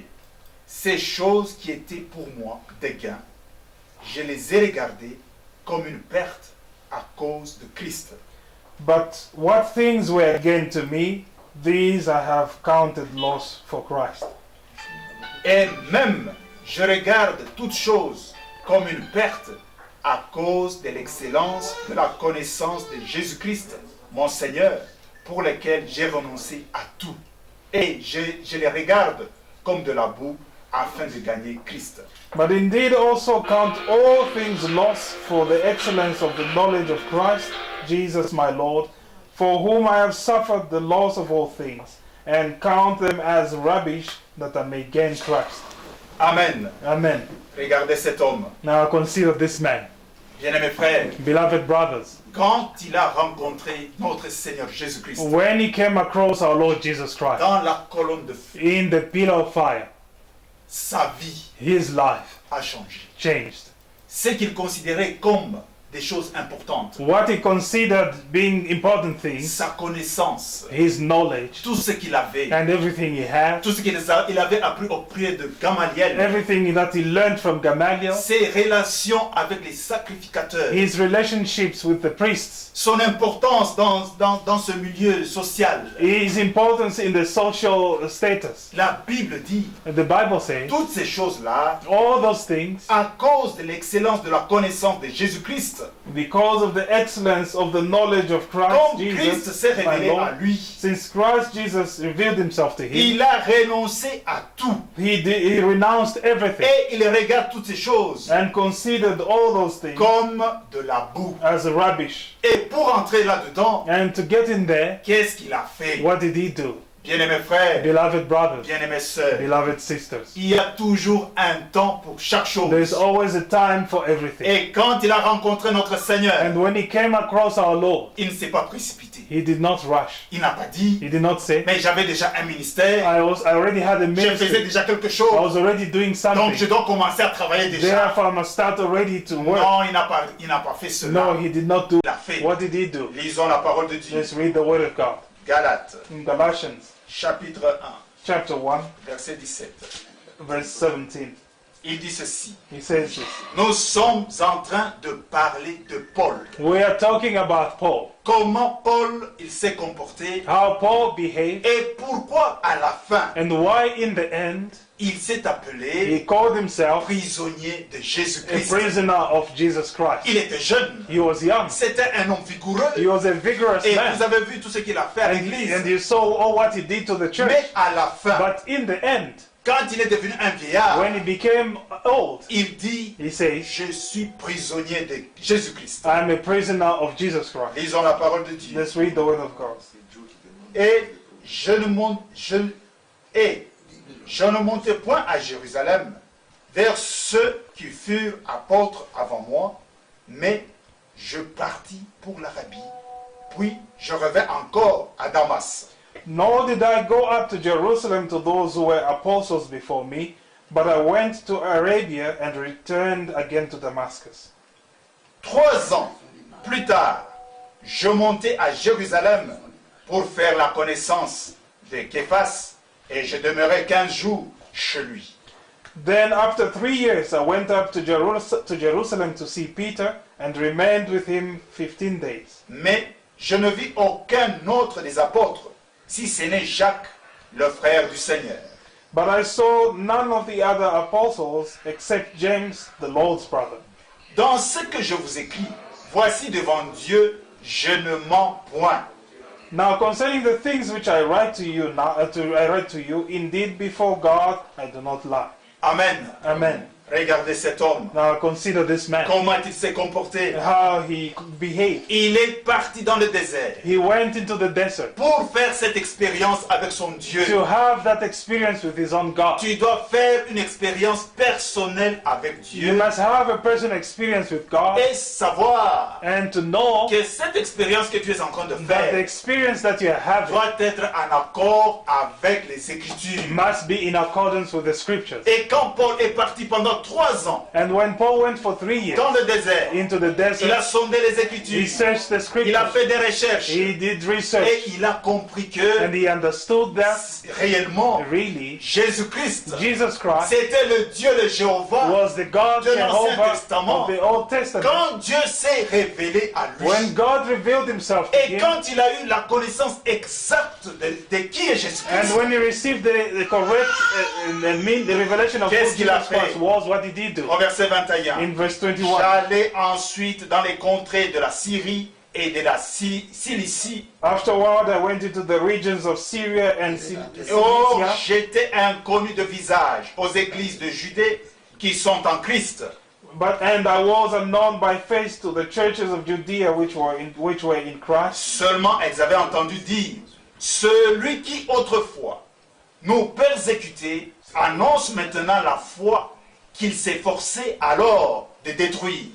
ces choses qui étaient pour moi des gains, je les ai regardées comme une perte à cause de Christ. But what things were gain to me, these I have counted loss for Christ. Et même je regarde toutes choses comme une perte à cause de l'excellence de la connaissance de Jésus-Christ, mon Seigneur, pour lequel j'ai renoncé à tout. Et je les regarde comme de la boue afin de gagner Christ. But indeed also count all things lost for the excellence of the knowledge of Christ Jesus my Lord, for whom I have suffered the loss of all things, and count them as rubbish that I may gain Christ. Amen. Amen. Regardez cet homme. Now consider this man. Bien-aimés frères, Beloved brothers, quand il a rencontré notre Seigneur Jésus-Christ when he came across our Lord Jesus Christ dans la colonne de feu, in the pillar of fire, sa vie his life a changé. changed. Ce qu'il considérait comme des choses importantes, What he considered being important things, sa connaissance, his knowledge, tout ce qu'il avait, and everything he had, tout ce qu'il avait appris auprès de Gamaliel, everything that he learned from Gamaliel, ses relations avec les sacrificateurs, his relationships with the priests, son importance dans ce milieu social. his importance in the social status. La Bible dit, The Bible says, toutes ces choses-là, all those things, à cause de l'excellence de la connaissance de Jésus-Christ, because of the excellence of the knowledge of Christ comme Christ Jesus, s'est my révélé à Lord, lui, since Christ Jesus revealed himself to him, il a renoncé à tout. he renounced everything Et il regarde toutes ces choses and considered all those things comme de la boue. as rubbish. Et pour entrer là-dedans, And to get in there, qu'est-ce qu'il a fait? what did he do? Bien-aimés frères, Beloved brothers, bien-aimées sœurs, beloved sisters, il y a toujours un temps pour chaque there's chose. always a time for everything. Et quand il a rencontré notre Seigneur, And when he came across our Lord, il ne s'est pas précipité. he did not rush. Il n'a pas dit, He did not say, mais j'avais déjà un ministère, I already had a je faisais ministry. déjà quelque I chose, was already doing donc something. je dois commencer à travailler déjà. Therefore, I must start already to work. Non, il n'a pas fait cela. No, he did not do. Il a fait. What did he do? Lisons la parole de Dieu. Let's read the word of God. Galates, In Galatians chapitre 1, chapter 1, verset 17. verse 17. Il dit ceci. He says this. Nous sommes en train de parler de Paul. We are talking about Paul. Comment Paul il s'est comporté How Paul behaved et pourquoi à la fin and why in the end il s'est he appelé called himself prisonnier de a Jésus-Christ. prisoner of Jesus Christ. Il était jeune. He was young. C'était un homme vigoureux. He was a vigorous Et man. vous avez vu tout ce qu'il a fait à And l'église. you saw all what he did to the church. Mais à la fin, But in the end, quand il est devenu un vieillard, when he became old, il dit he says, je suis prisonnier de Jésus-Christ. I'm a prisoner of Jesus Christ. Lisons la parole de Dieu. Let's read the word of God. Et je ne montai point à Jérusalem vers ceux qui furent apôtres avant moi, mais je partis pour l'Arabie. Puis je revins encore à Damas. Nor did I go up to Jerusalem to those who were apostles before me, but I went to Arabia and returned again to Damascus. 3 ans plus tard, je montai à Jérusalem pour faire la connaissance de Képhas et je demeurai 15 jours chez lui. Then after 3 years I went up to Jerusalem to see Peter and remained with him 15 days. Mais je ne vis aucun autre des apôtres, si ce n'est Jacques, le frère du Seigneur. But I saw none of the other apostles except James, the Lord's brother. Dans ce que je vous écris, voici devant Dieu, je ne mens point. Now concerning the things which I write to you indeed before God I do not lie. Amen. Amen. Regardez cet homme, Now consider this man, comment il s'est comporté. how he behaved. Il est parti dans le désert He went into the desert pour faire cette expérience avec son Dieu. to have that experience with his own God. Tu dois faire une expérience personnelle avec You Dieu must have a personal experience with God et savoir and to know que cette expérience que tu es en train de that the faire experience that you are having doit être en accord avec les Écritures. must be in accordance with the scriptures. Et quand Paul est parti pendant 3 ans And when Paul went for 3 years dans le désert, into the il a desert, sondé les he Écritures, searched the il a scriptures, fait des recherches he did et research, il a compris que and he understood that réellement really Jésus-Christ, Jesus Christ c'était le Dieu de Jéhovah. was the God de l'Ancien Jehovah Testament. of the Old Testament. Quand Dieu s'est révélé à When lui God revealed himself to et him, quand il a eu la connaissance exacte de qui est and Jésus-Christ, when he received the correct the revelation of who Qu'est-ce qu'il a Jesus fait? Christ was, what did he do? au verset 21, In verse 21, j'allais ensuite dans les contrées de la Syrie et de la Cilicie. afterward I went into the regions of Syria and Oh, Cilicia, j'étais inconnu de visage aux églises de Judée qui sont en Christ. and I was unknown by face to the churches of Judea which were in Christ. Seulement elles avaient entendu dire, celui qui autrefois nous persécutait annonce maintenant la foi qu'il s'efforçait alors de détruire.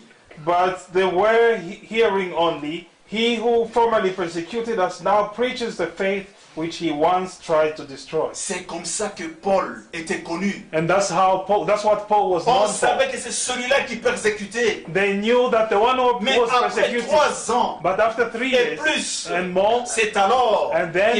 But they were hearing only. He who formerly persecuted us now preaches the faith which he once tried to destroy. C'est comme ça que Paul était connu. And that's what Paul was On known for. savait que c'est celui-là qui persécutait. They knew that the one who Mais was après persecuted, 3 ans but after 3 et years plus, and more, c'est alors And then-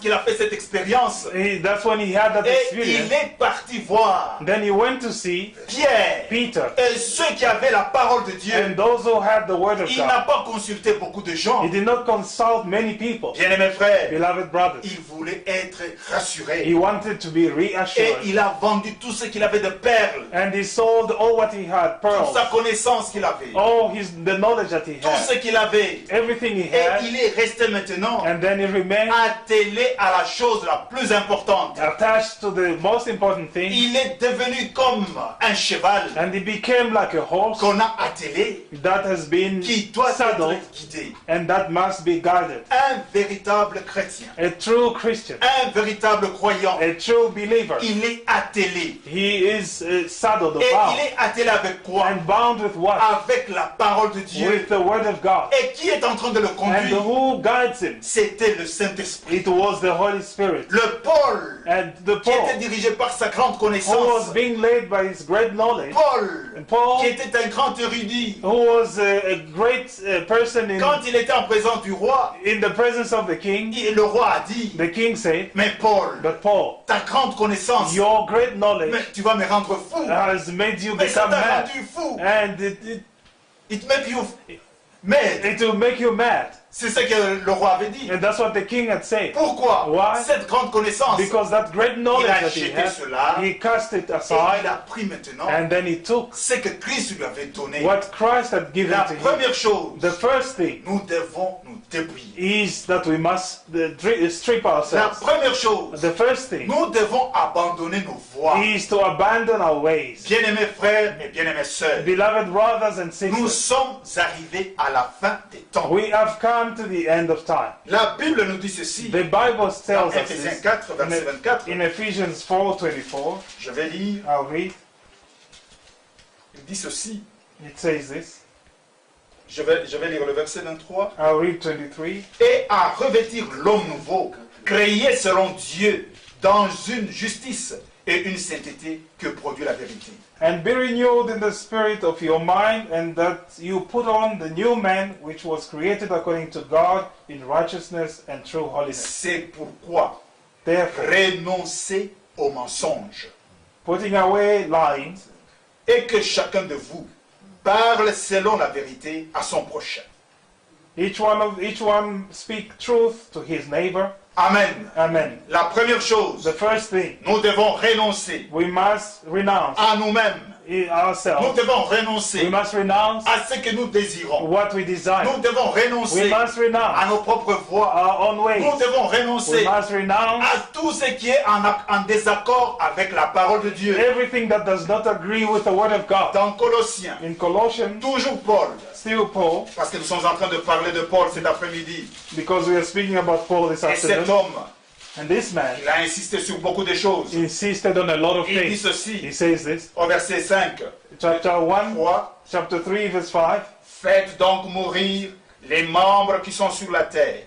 qu'il a fait cette expérience. that's when he had that Et experience. il est parti voir Then he went to see Pierre Peter et ceux qui avaient la parole de Dieu. and those who had the word of Il n'a God. pas consulté beaucoup de gens. He did not consult many people, Bien-aimés frères, beloved brothers. il voulait être rassuré. He wanted to be Et reassured. il a vendu tout ce qu'il avait de perles, And he sold all what he had, toute pearls, sa connaissance qu'il avait, all the knowledge that he tout had, ce qu'il avait. everything he Et had, il est resté maintenant and then he remained attelé à la chose la plus importante. attached to the most important thing, Il est devenu comme un cheval and he became like a horse qu'on a attelé, that has been qui doit saddled, être guidé. and that must be guided. Un véritable chrétien, A true Christian, un véritable croyant, a true believer, il est attelé. he is saddled Et about il est attelé avec quoi? and bound with what? Avec la parole de Dieu. With the word of God. Et qui est en train de le And conduire? who guides him? C'était le Saint-Esprit. It was the Holy Spirit. Le Paul, And the qui était Paul, dirigé par sa grande who was connaissance. being led by his great knowledge, Paul, Paul, qui était un grand érudit. who was a great person Quand il était en présence du roi, in the presence of the king, le roi a dit, The king said, mais Paul, but Paul, ta grande connaissance, your great knowledge mais tu vas me rendre fou. has made you Mais ça become t'a mad. rendu fou. And It made you mad. it will make you mad. C'est ce que le roi avait dit. And that's what the king had said. Pourquoi? Why? Cette grande connaissance. Because that great knowledge Il a that he jeté had, cela. he cast it Et il aside, a pris maintenant and then he took ce que Christ lui avait donné. what Christ had given La to him. première chose, The first thing nous devons nous débrouiller. is that we must strip La ourselves. première chose, The first thing nous devons abandonner nos voies. is to abandon our ways. Bien-aimés frères et bien-aimés sœurs, Beloved brothers and nous sisters, sommes arrivés à la fin des temps. we have come to the end of time. La Bible nous dit ceci. The Bible Dans tells us Ephésiens this 4, verset 24, in Ephesians 4:24. je vais lire, I'll read. il dit ceci. It says this. Je vais lire le verset 23. I'll read 23. Et à revêtir l'homme nouveau, créé selon Dieu, dans une justice et une sainteté que produit la vérité. And be renewed in the spirit of your mind, and that you put on the new man, which was created according to God in righteousness and true holiness. C'est pourquoi Therefore, renoncez au mensonge putting away lying, et que chacun de vous parle selon la vérité à son prochain. each one speak truth to his neighbor. Amen. Amen. La première chose, The first thing, nous devons renoncer we must renounce à nous-mêmes. Nous ourselves. devons We renoncer must renounce à ce que nous désirons. what we desire. Nous devons We renoncer must à renounce nos propres voies. our own ways. Nous devons We renoncer must renounce à tout ce qui est en désaccord avec la parole de Dieu. everything that does not agree with the word of God. Dans Colossiens, In Colossians, toujours Paul, still Paul, parce que nous sommes en train de parler de Paul cet après-midi. because we are speaking about Paul this Et cet afternoon, homme, and this man il a insisté sur beaucoup de choses. insisted on a lot of Il dit things. ceci He says this, au verset 5. chapter 1, 3. chapter 3, verse 5. Faites donc mourir les membres qui sont sur la terre.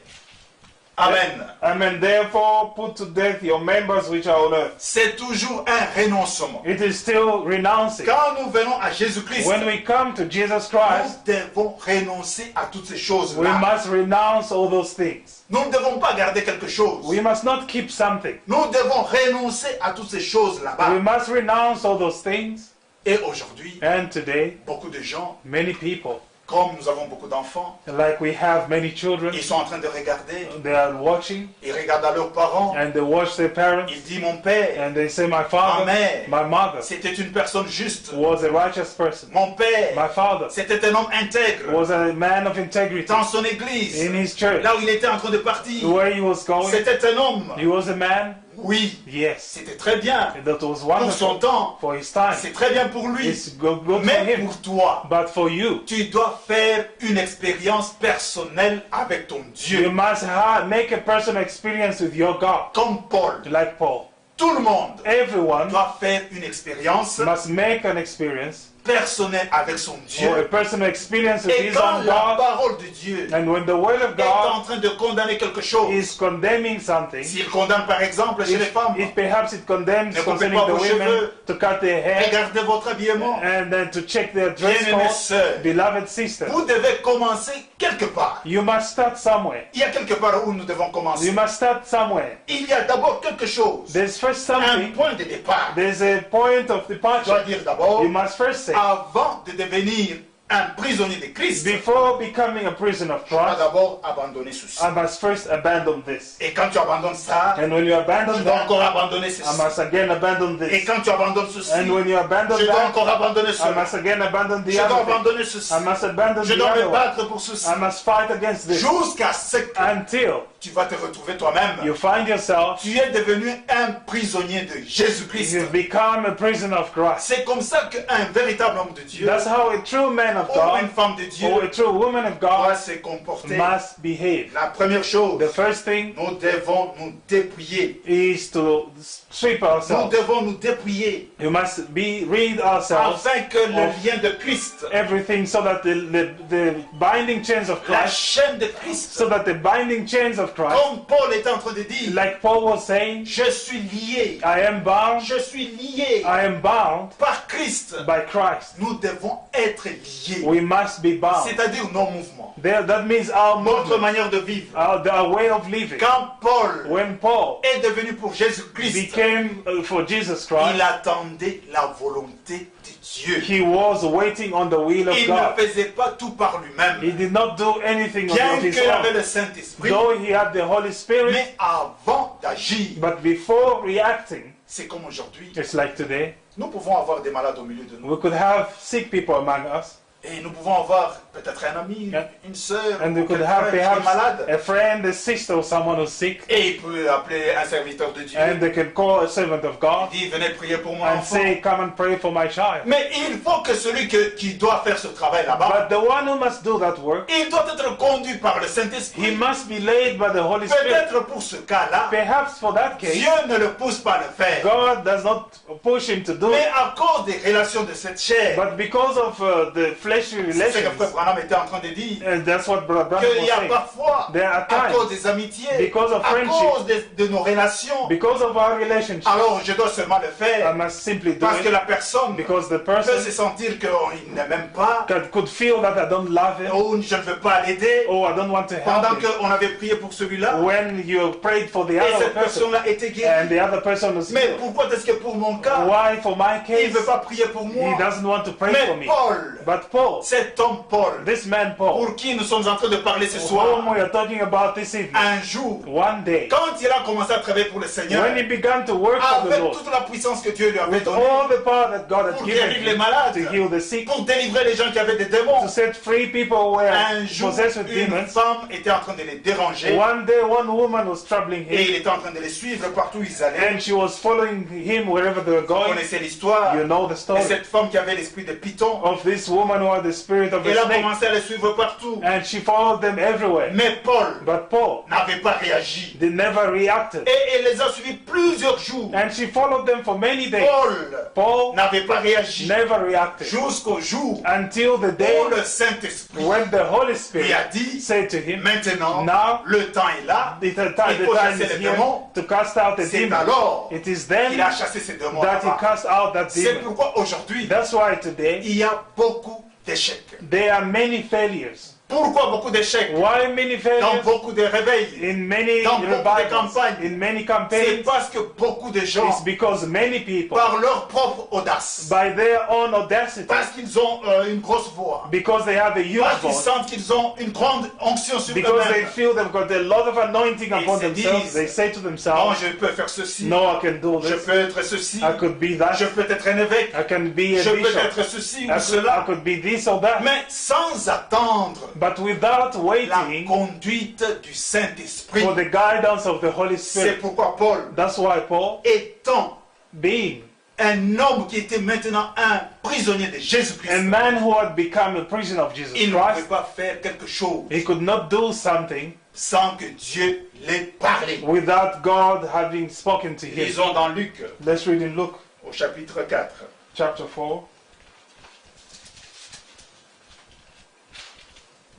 Amen. Amen. Therefore, put to death your members which are on earth. C'est toujours un renoncement. It is still renouncing. Quand nous venons à Jésus-Christ, When we come to Jesus nous Christ, devons renoncer à toutes ces we choses-là. must renounce all those things. Nous ne devons pas garder quelque chose. We must not keep something. Nous devons renoncer à toutes ces choses We là-bas. must renounce all those things. Et aujourd'hui, And today, beaucoup de gens, many people, comme nous avons beaucoup d'enfants, like we have many children, ils sont en train de regarder. they are watching Ils regardent à leurs parents. and they watch their parents Ils disent, mon père, and they say, my father, ma mère, my mother c'était une personne juste. was a righteous person. Mon père, My father c'était un homme intègre. was a man of integrity Dans son église, in his church. là où il était en train de partir, Where he was going, c'était un homme. he was a man. Oui, Yes, c'était très bien. that was Pour son wonderful temps, for his time. c'est très bien pour lui. It's good for Mais him. pour toi, But for you, tu dois faire une expérience personnelle avec ton you Dieu. must make a personal experience with your God, Comme Paul, like Paul. tout le monde Everyone doit faire une expérience must make an experience personnelle avec son or a Dieu. personal experience with Et his quand own la God. parole de Dieu And when the word of est en God train de condamner quelque chose, is condemning something, s'il condamne par exemple chez les femmes, if perhaps it condemns Ne coupez concerning pas the vos women cheveux. to cut their hair regardez votre habillement. and then to check their dress Bien-aimées code, sœurs, beloved sisters, vous devez commencer quelque part. you must start somewhere. Il y a quelque part où nous devons You commencer. must start somewhere. Il y a d'abord quelque chose, There's first un something, point de départ. there's a point of Je dois departure. dire d'abord, You must first say, avant de devenir un prisonnier de Christ, before becoming a prisoner of tu dois Christ, d'abord abandonner ceci. I must first abandon this. Et quand tu abandonnes ça, And when you tu abandon dois that, encore abandonner I ceci. must again abandon Et this. quand tu abandonnes ceci, And when you abandon je dois that, encore abandonner I cela. must again abandon the Je dois other thing. abandonner ceci. I must abandon Je the dois other me one. battre pour ceci. I must fight against this Jusqu'à ce que until tu vas te retrouver toi-même. you find yourself, Tu es devenu un prisonnier de Jésus-Christ. you become a prisoner of Christ. C'est comme ça qu'un véritable homme de Dieu That's how a true man of ou une God femme de Dieu or a true woman of doit God se comporter. must behave. La première chose, The first thing nous devons nous dépouiller. is to strip Nous ourselves. devons nous dépouiller You must rid ourselves afin que le lien de Christ, everything so that the binding chains of la Christ, chaîne de Christ, so that the binding chains of Christ, comme Paul est en train de dire, like Paul was saying, je suis lié, I am bound, je suis lié I am bound par Christ. by Christ. Nous devons être liés. liés, we must be bound. c'est-à-dire nos mouvements, That means our notre movement, manière de vivre. our way of living. Quand Paul When Paul est devenu pour Jésus-Christ, became for Jesus il Christ, attendait la volonté de Dieu. he was waiting on the will of Il God. ne faisait pas tout par He lui-même. did not do anything Bien of his qu'il avait own. le Saint-Esprit, Though he had the Holy Spirit, mais avant d'agir, but before reacting, c'est comme aujourd'hui. it's like today, Nous pouvons avoir des malades au milieu de nous. we could have sick people among us, Et nous pouvons avoir peut-être un ami, une sœur, and we ou could quelqu'un have qui est perhaps malade. a friend, a sister, or someone who's sick, Et il peut appeler un serviteur de Dieu. and they can call a servant of God Il dit, venez prier pour mon and enfant. say, come and pray for my child. Mais il faut que celui qui doit faire ce travail là-bas, But the one who must do that work, il doit être conduit par le he Saint-Esprit. must be led by the Holy Spirit. Peut-être pour ce cas-là, Perhaps for that case, Dieu ne le pousse pas à le faire. God does not push him to do Mais it. à cause des relations de cette chair, But because of the fleshly c'est ce que Frère relations, Branham était en train de dire, and that's what Brother Branham qu'il was y a saying, parfois, there are à cause times, des amitiés, because of à friendship, cause de nos relations, because of our relationship, alors je dois seulement le I faire. must simply do Parce que it la personne because the peut se person sentir qu'il ne m'aime pas, could feel that I don't love him, ou je ne veux pas l'aider, or I don't want to pendant help him. qu'on avait prié pour celui-là, When you prayed for the et other cette person, personne-là était and guérie. the other person was Mais healed, pourquoi est-ce que pour mon cas, why for my il ne case, veut pas prier pour he moi? doesn't want to pray for Mais me? Paul, But Paul, cet homme Paul, this man Paul, pour qui nous sommes en train de parler ce whom soir, we are talking about this evening, un jour, one day, quand il a commencé à travailler pour le Seigneur, when he began to work for the avec Lord, toute la puissance que Dieu lui avait with donnée, all the power that God had pour given guérir les him malades, to heal the sick, pour délivrer les gens qui avaient des démons, to set free people who were un jour, possessed with une demons, femme était en train de les déranger one day one woman was troubling et him, il était en train de les suivre partout où ils allaient. and she was following him wherever they were Vous going. connaissez l'histoire. You know the Et story cette femme qui avait l'esprit de Python, of this woman who had the spirit of elle a a snake, commencé à les suivre partout. and she followed them everywhere. Mais Paul But Paul, n'avait pas réagi. they never reacted, Et elle les a suivis plusieurs jours. and she followed them for many days. Paul Paul n'avait pas réagi never reacted jusqu'au jour until the day où le Saint-Esprit when the Holy lui Spirit a dit, said to him, maintenant, now le temps est là, the il time faut is chasser les here démons. to cast out the C'est demon. alors It is qu'il then a chassé ces démons that he là-bas. cast out that C'est demon. pourquoi aujourd'hui, That's why today il y a beaucoup d'échecs. there are many failures. Pourquoi beaucoup d'échecs? Why many Dans failures? beaucoup de réveils. In many Dans beaucoup de revivals, campagnes. in many C'est campaigns, parce que beaucoup de gens, it's because many people, par leur propre audace, by their own audacity, parce qu'ils ont une grosse voix, because they have a huge parce qu'ils voice, sentent qu'ils ont une grande onction sur because they eux-mêmes. feel they've got a lot of anointing upon se themselves, disent, they say to Non, themselves, je peux faire ceci, no, I can do je this, peux être ceci, I could be je that, peux être un évêque, I can be a je peux bishop, être ceci ou I cela, could be this or that. mais sans attendre But without la waiting conduite du Saint-Esprit. for the guidance of the Holy C'est Spirit. pourquoi Paul, That's why Paul, étant being un homme qui était maintenant un prisonnier de a Jésus-Christ, man who had become a prisoner of Jesus il ne pouvait Christ, pas faire quelque chose he could not do something sans que Dieu l'ait parlé. without God having spoken to him. Lisons dans Luc Let's read in Luke au chapitre 4. chapter 4.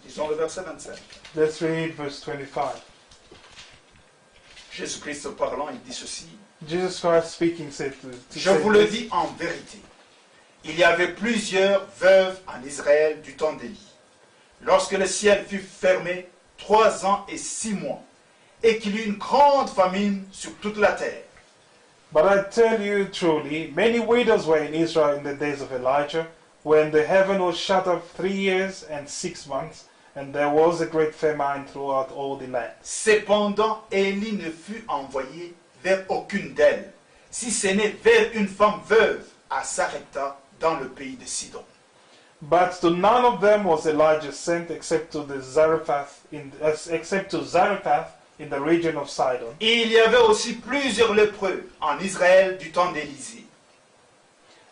Lisons le verset 25. Let's read verse 25. Jésus-Christ parlant, il dit ceci. Jesus Christ speaking said to Je say vous le this, dis en vérité. Il y avait plusieurs veuves en Israël du temps d'Élie. Lorsque le ciel fut fermé 3 ans et 6 mois, et qu'il y eut une grande famine sur toute la terre. But I tell you truly, many widows were in Israel in the days of Elijah, when the heaven was shut up 3 years and 6 months, and there was a great famine throughout all the land. Cependant, Élie ne fut envoyé vers aucune d'elles, si ce n'est vers une femme veuve à Sarepta dans le pays de Sidon. But to none of them was Elijah sent except to Zarephath in the region of Sidon. Il y avait aussi plusieurs lépreux en Israël du temps d'Élisée.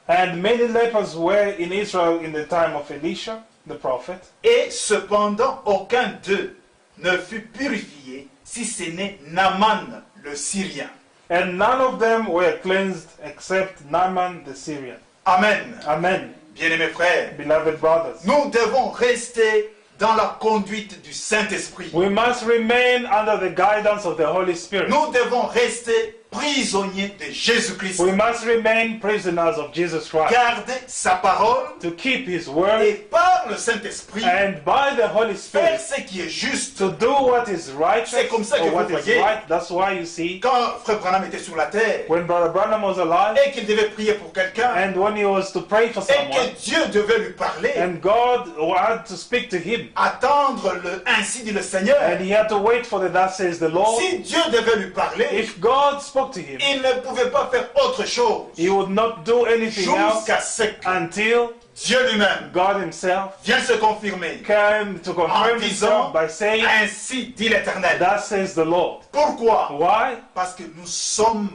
And many lepers were in Israel in the time of Elisha, the prophet. Et cependant, aucun d'eux ne fut purifié, si ce n'est Naaman le Syrien. And none of them were cleansed except Naaman the Syrian. Amen. Amen. Bien-aimés frères, Beloved brothers, nous devons rester dans la conduite du Saint-Esprit. we must remain under the guidance of the Holy Spirit. Nous devons rester prisonniers de Jésus-Christ. We must remain prisoners of Jesus Christ. Garder sa parole To keep His word et par le Saint-Esprit and by the Holy faire Spirit ce qui est juste. to do what is righteous C'est comme ça que or what vous is voyez. right. That's why you see, Quand Frère Branham était sur la terre when Brother Branham was alive et qu'il devait prier pour quelqu'un and when he was to pray for et someone que Dieu devait lui parler, and God had to speak to him attendre le ainsi dit le Seigneur. and he had to wait for the thus says the Lord. Si Dieu devait lui parler, If God spoke to him, il ne pouvait pas faire autre chose he would not do anything else jusqu'à ce que until Dieu lui-même God himself vienne se confirmer. came to confirm En disant, himself by saying, ainsi dit l'Éternel. thus says the Lord. Pourquoi? Why? Parce que nous sommes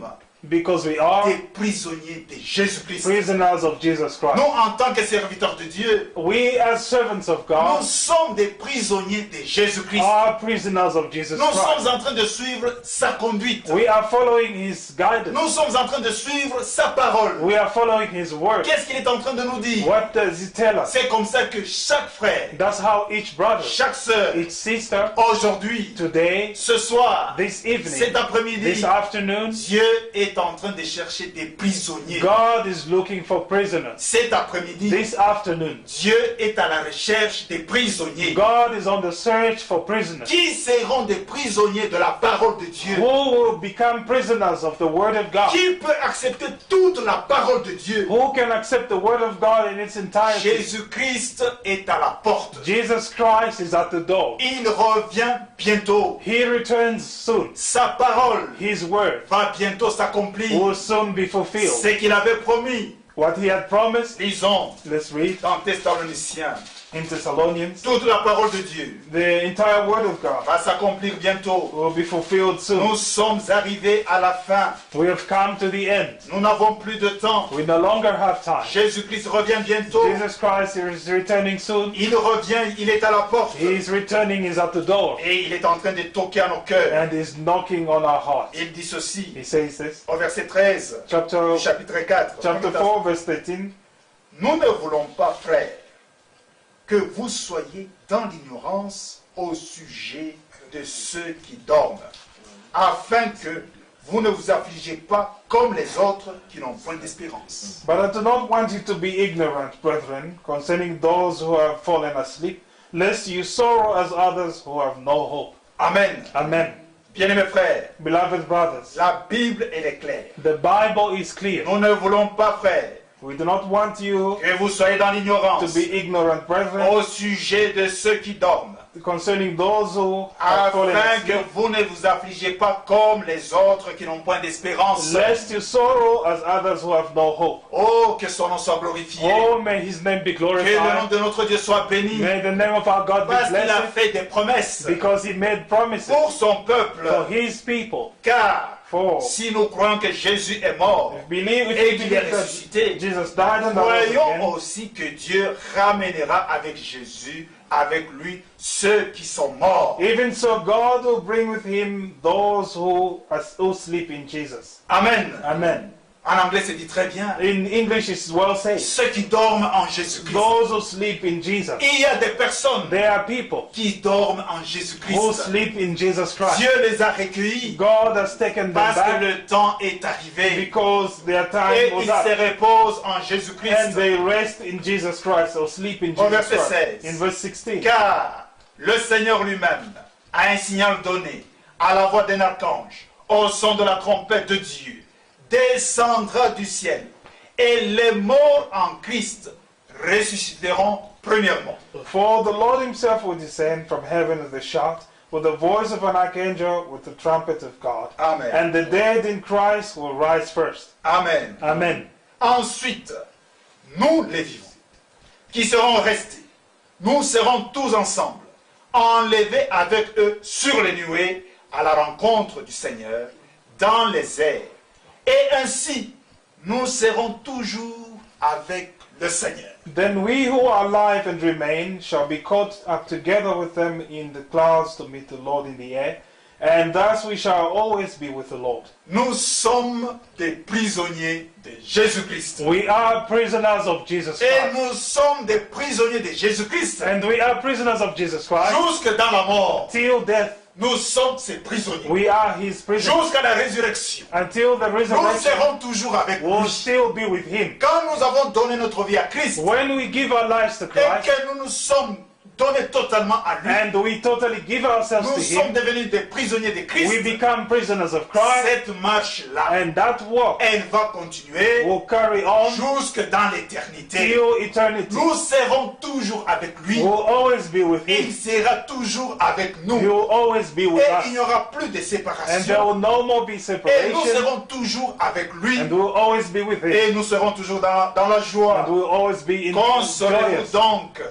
Because we are des prisonniers de Jésus-Christ. prisoners of Jesus Nous, Christ. en tant que serviteurs de Dieu, We as servants of nous God sommes des prisonniers de Jésus-Christ. are prisoners of Jesus Nous sommes Christ. en train de suivre sa conduite. We are following His guidance. Nous sommes en train de suivre sa parole. We are following His word. Qu'est-ce qu'il est en train de nous dire? What does He tell us? C'est comme ça que chaque frère, That's how each brother, chaque sœur, each sister, aujourd'hui, today, ce soir, this evening, cet après-midi, this afternoon, Dieu est en train de chercher des prisonniers. God is looking for prisoners. Cet après-midi, This afternoon, Dieu est à la recherche des prisonniers God is on the search for prisoners qui seront des prisonniers de la parole de Dieu. who will become prisoners of the Word of God, Qui peut accepter toute la parole de Dieu? who can accept the Word of God in its entirety. Jésus-Christ est à la porte. Jesus Christ is at the door. Il revient bientôt. He returns soon. Sa parole His Word va bientôt s'accomplir. will soon be fulfilled. Ce qu'il avait promis. What He had promised, Lisons let's read dans Thessaloniciens. in Thessalonians. Toute la parole de Dieu The entire Word of God va s'accomplir bientôt. will be fulfilled soon. Nous sommes arrivés à la fin. We have come to the end. Nous n'avons plus de temps. We no longer have time. Jésus-Christ revient bientôt. Jesus Christ is returning soon. Il revient, il est à la porte. He is returning, He's at the door. Et il est en train de toquer à nos cœurs. And is knocking on our hearts. Il dit ceci He says this. au verset 13 Chapter du chapitre 4. 4, verse 13. Nous ne voulons pas, frères, que vous soyez dans l'ignorance au sujet de ceux qui dorment, afin que vous ne vous affligez pas comme les autres qui n'ont point d'espérance. But I do not want you to be ignorant, brethren, concerning those who have fallen asleep, lest you sorrow as others who have no hope. Amen. Amen. Bien-aimés frères, Beloved brothers, la Bible, elle est claire. the Bible is clear. Nous ne voulons pas, frères, We do not want you que vous soyez dans to l'ignorance be ignorant, brethren, au sujet de ceux qui dorment, concerning those who have fallen afin que asleep, vous ne vous affligez pas comme les autres qui n'ont point d'espérance. lest you sorrow as others who have no hope. Oh, que son nom soit glorifié. Oh, may His name be Que le nom glorified. de notre Dieu soit béni. May the name of our God be Parce qu'il a blessed, fait des promesses because He made promises pour son peuple. for His people. Car For si nous croyons que Jésus est mort if we et believe qu'il est that ressuscité, Jesus died and rose croyons again, aussi que Dieu ramènera avec Jésus, avec lui, ceux qui sont morts. even so God will bring with Him those who sleep in Jesus. Amen. Amen. En anglais, c'est dit très bien. In English, it's well said. Ceux qui dorment en Jésus-Christ. Those who sleep in Jesus. Il y a des personnes There are people qui dorment en who Jésus-Christ. sleep in Jesus Christ. Dieu les a recueillis God has taken them parce que back le temps est arrivé. because their Et time was ils se up. reposent en And Jésus-Christ. they rest in Jesus Christ or sleep in Au Jesus verset Christ. 16. In verse 16. Car le Seigneur lui-même a un signal donné à la voix d'un archange, au son de la trompette de Dieu, descendra du ciel, et les morts en Christ ressusciteront premièrement. For the Lord Himself will descend from heaven with a shout, with the voice of an archangel, with the trumpet of God. Amen. And the dead in Christ will rise first. Amen. Amen. Ensuite, nous les vivants, qui serons restés, nous serons tous ensemble, enlevés avec eux sur les nuées à la rencontre du Seigneur dans les airs. Et ainsi, nous serons toujours avec le Seigneur. Then we who are alive and remain shall be caught up together with them in the clouds to meet the Lord in the air, And thus we shall always be with the Lord. Nous sommes des prisonniers de Jésus-Christ. We are prisoners of Jesus Et Christ. nous sommes des prisonniers de Jésus-Christ. And we are prisoners of Jesus Christ. Jusque dans la mort, Till death, nous sommes ses prisonniers. we are his prisoners. Jusqu'à la résurrection, Until the nous resurrection, serons toujours avec we'll lui. still be with him. Quand nous avons donné notre vie à Christ When we give our lives to et Christ, que nous nous sommes donnés totalement à lui, and we totally give ourselves nous to sommes him, devenus des prisonniers de we Christ. become prisoners of Christ, Cette marche-là, and that walk elle va continuer will carry on jusque dans l'éternité. till eternity. Nous serons toujours avec lui. We'll always be with Il him. sera toujours avec He nous. will always be with Et il n'y us. aura plus de And there séparation. will no more be Et nous separation. serons toujours avec lui. And we'll always be with him. Et nous serons toujours dans la joie. And we'll always be in Consolez-vous joyous. donc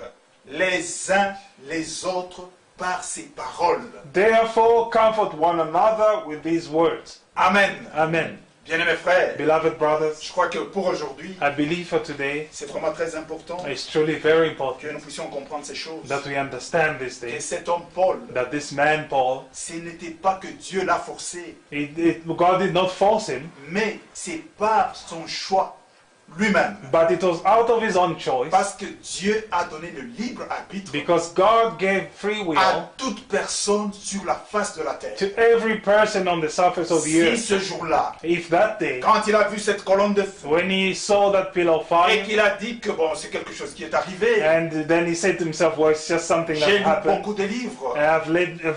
les uns les autres par ces paroles. Therefore, comfort one another with these words. Amen. Amen. Bien-aimés frères, Beloved brothers, je crois que pour aujourd'hui, I believe for today, c'est vraiment très important it's truly very que important nous puissions comprendre ces choses. that we understand these Et things. cet homme Paul, That this man, Paul, ce n'était pas que Dieu l'a forcé, God did not force him, mais c'est par son choix lui-même. but it was out of his own choice, Parce que Dieu a donné le libre arbitre because God gave free will à toute personne sur la face de la terre. to every person on the surface of the Si earth. ce jour-là, If that day, quand il a vu cette colonne de feu when he saw that pillar of et fire, qu'il a dit que bon, c'est quelque chose qui est arrivé, and then he said to himself, well, it's just something j'ai that lu happened. beaucoup de livres. I've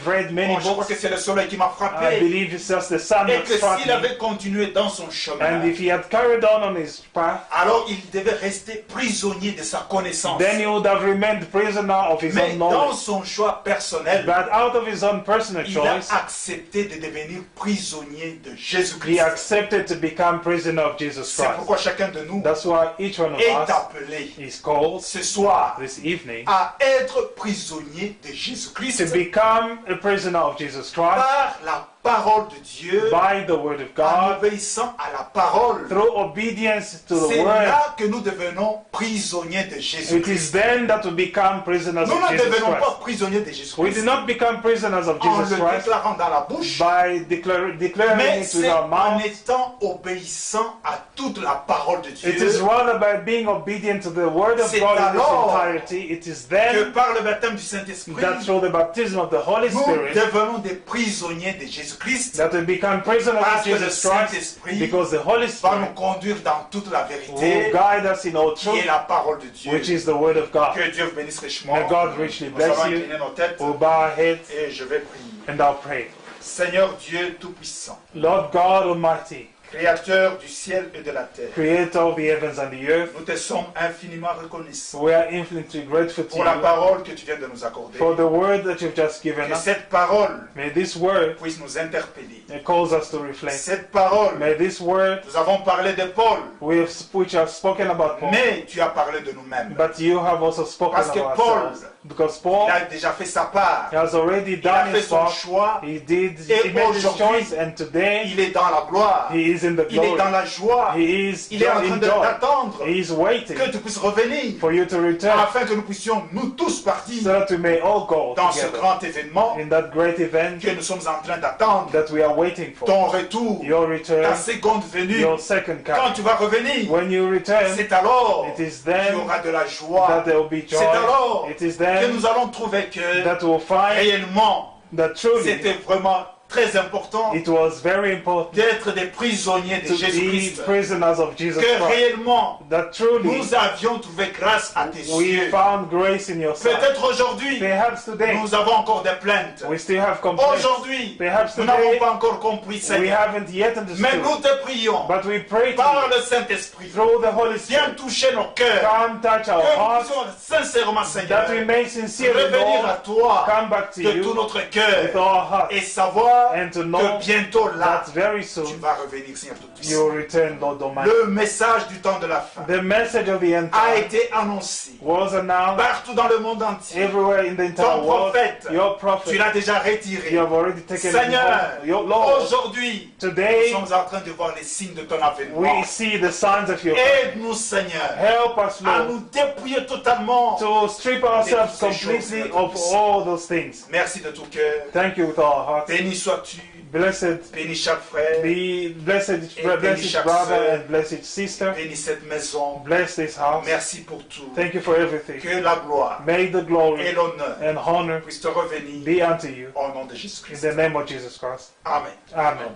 read many Bon, je crois que books. c'est le soleil qui m'a I frappé. believe it's just the sun Et that que struck s'il me. avait continué dans son And chemin, if he had carried on his path, alors il devait rester prisonnier de sa connaissance. then he would have remained prisoner of his Mais own dans knowledge. son choix personnel, But out of his own personal il a choice, accepté de devenir prisonnier de he Jésus-Christ. accepted to become prisoner of Jesus C'est Christ. pourquoi chacun de nous That's why each one of est us appelé is called ce soir this evening à être prisonnier de to Jésus-Christ become a prisoner of Jesus Christ par la parole de Dieu, by the word of en God, obéissant à la parole. through obedience to the C'est word. là que nous devenons prisonniers de It is Jésus-Christ. then that we become prisoners Nous of ne Jesus devenons Christ. pas prisonniers de We Jésus-Christ did not become prisoners of en Jesus le Christ déclarant dans la bouche, by declaring mais it with c'est our en mouth. étant obéissant à toute la parole de It is Dieu rather by being obedient to the word of C'est God in its alors entirety. It is que then par le baptême du Saint-Esprit, that through the baptism of the Holy nous Spirit devenons des prisonniers de Jésus-Christ, that we become prisoners of parce que le Jesus Christ, Saint-Esprit because the Holy va Spirit nous conduire dans toute la will vérité, guide us in all qui est truth, la parole de Dieu. which is the word of God. Que Dieu vous bénisse richement. May God richly Nous bless allons you. incliner nos têtes We'll bow our heads et je vais prier. and I'll pray. Seigneur Dieu Tout-Puissant, Lord God Almighty, Créateur du ciel et de la terre, Creator of the heavens and the earth, nous te sommes infiniment reconnaissants we are infinitely grateful to pour la you parole que tu viens de nous accorder. for the word that you've just given Que us. cette parole May this word puisse nous interpeller. cause us to reflect. Cette parole, May this word nous avons parlé de Paul, which have spoken about Paul, mais tu as parlé de nous-mêmes. but you have also spoken Parce que about Paul, ourselves. Because Paul Il a déjà fait sa part. has already Il a done fait his son part. choix. He did. Et He made his aujourd'hui, choice, and today Il est dans la gloire. he is in the Il est glory. dans la joie. He is Il est en train in joy. d'attendre He is waiting que tu puisses revenir for you to return, afin que nous puissions nous tous so partir that we may all go dans ce together grand événement in that great event que nous sommes en train d'attendre. that we are waiting for. Ton retour, Your ta return, seconde venue. your second Quand coming. tu vas revenir, When you return, c'est alors it is qu'il y then aura de la joie. that there will be C'est joy. alors It is que then nous allons trouver que that we'll find réellement, that truly c'était vraiment très important it was very important d'être des prisonniers de to be Jésus-Christ. prisoners of Jesus Que Christ. réellement, That truly nous avions trouvé grâce à tes we yeux. found grace in your sight. Peut-être aujourd'hui, Perhaps today nous avons encore des plaintes. we still have complaints. Aujourd'hui, Perhaps nous n'avons today pas encore compris, we Seigneur. haven't yet Mais nous understood. te prions, But we pray to par you le Saint-Esprit, through the Holy viens Spirit. toucher nos cœurs. Come touch our Que nous hearts. puissions sincèrement, Seigneur, That we may sincerely, revenir à Lord, toi come back to de tout you notre with cœur our hearts. et savoir And to know que bientôt là, that very tu soon vas revenir, Seigneur you Tout-Puissant. will return, Lord Almighty. Le message du temps de la fin The message of the end a time été annoncé was announced partout dans le monde entier. everywhere in the entire Ton world. prophète, Your Tu prophet, l'as déjà you retiré. have already taken it Seigneur, home. Your Lord, aujourd'hui, nous today sommes en train de voir les signes de ton we avènement. see the signs of your coming. Aide-nous, Seigneur, Help us, à Lord, nous dépouiller totalement. to strip ourselves toutes ces choses, completely Seigneur, of all those things. Merci de tout cœur. Thank you with our hearts. Béni sois-tu. Blessed Bénis chaque frère. blessed bénis chaque brother sœur. and blessed sister. Bénis cette maison. Bless this house. Merci pour tout. Thank you for everything. Que la gloire May the glory et l'honneur and honor puissent te revenir be unto you au nom de in Jésus-Christ. the name of Jesus Christ. Amen. Amen.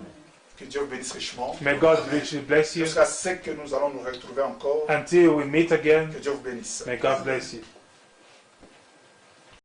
Que Dieu vous bénisse richement. May God richly bless you Jusqu'à ce que nous allons nous retrouver encore. until we meet again. Que Dieu vous bénisse. May God bless you.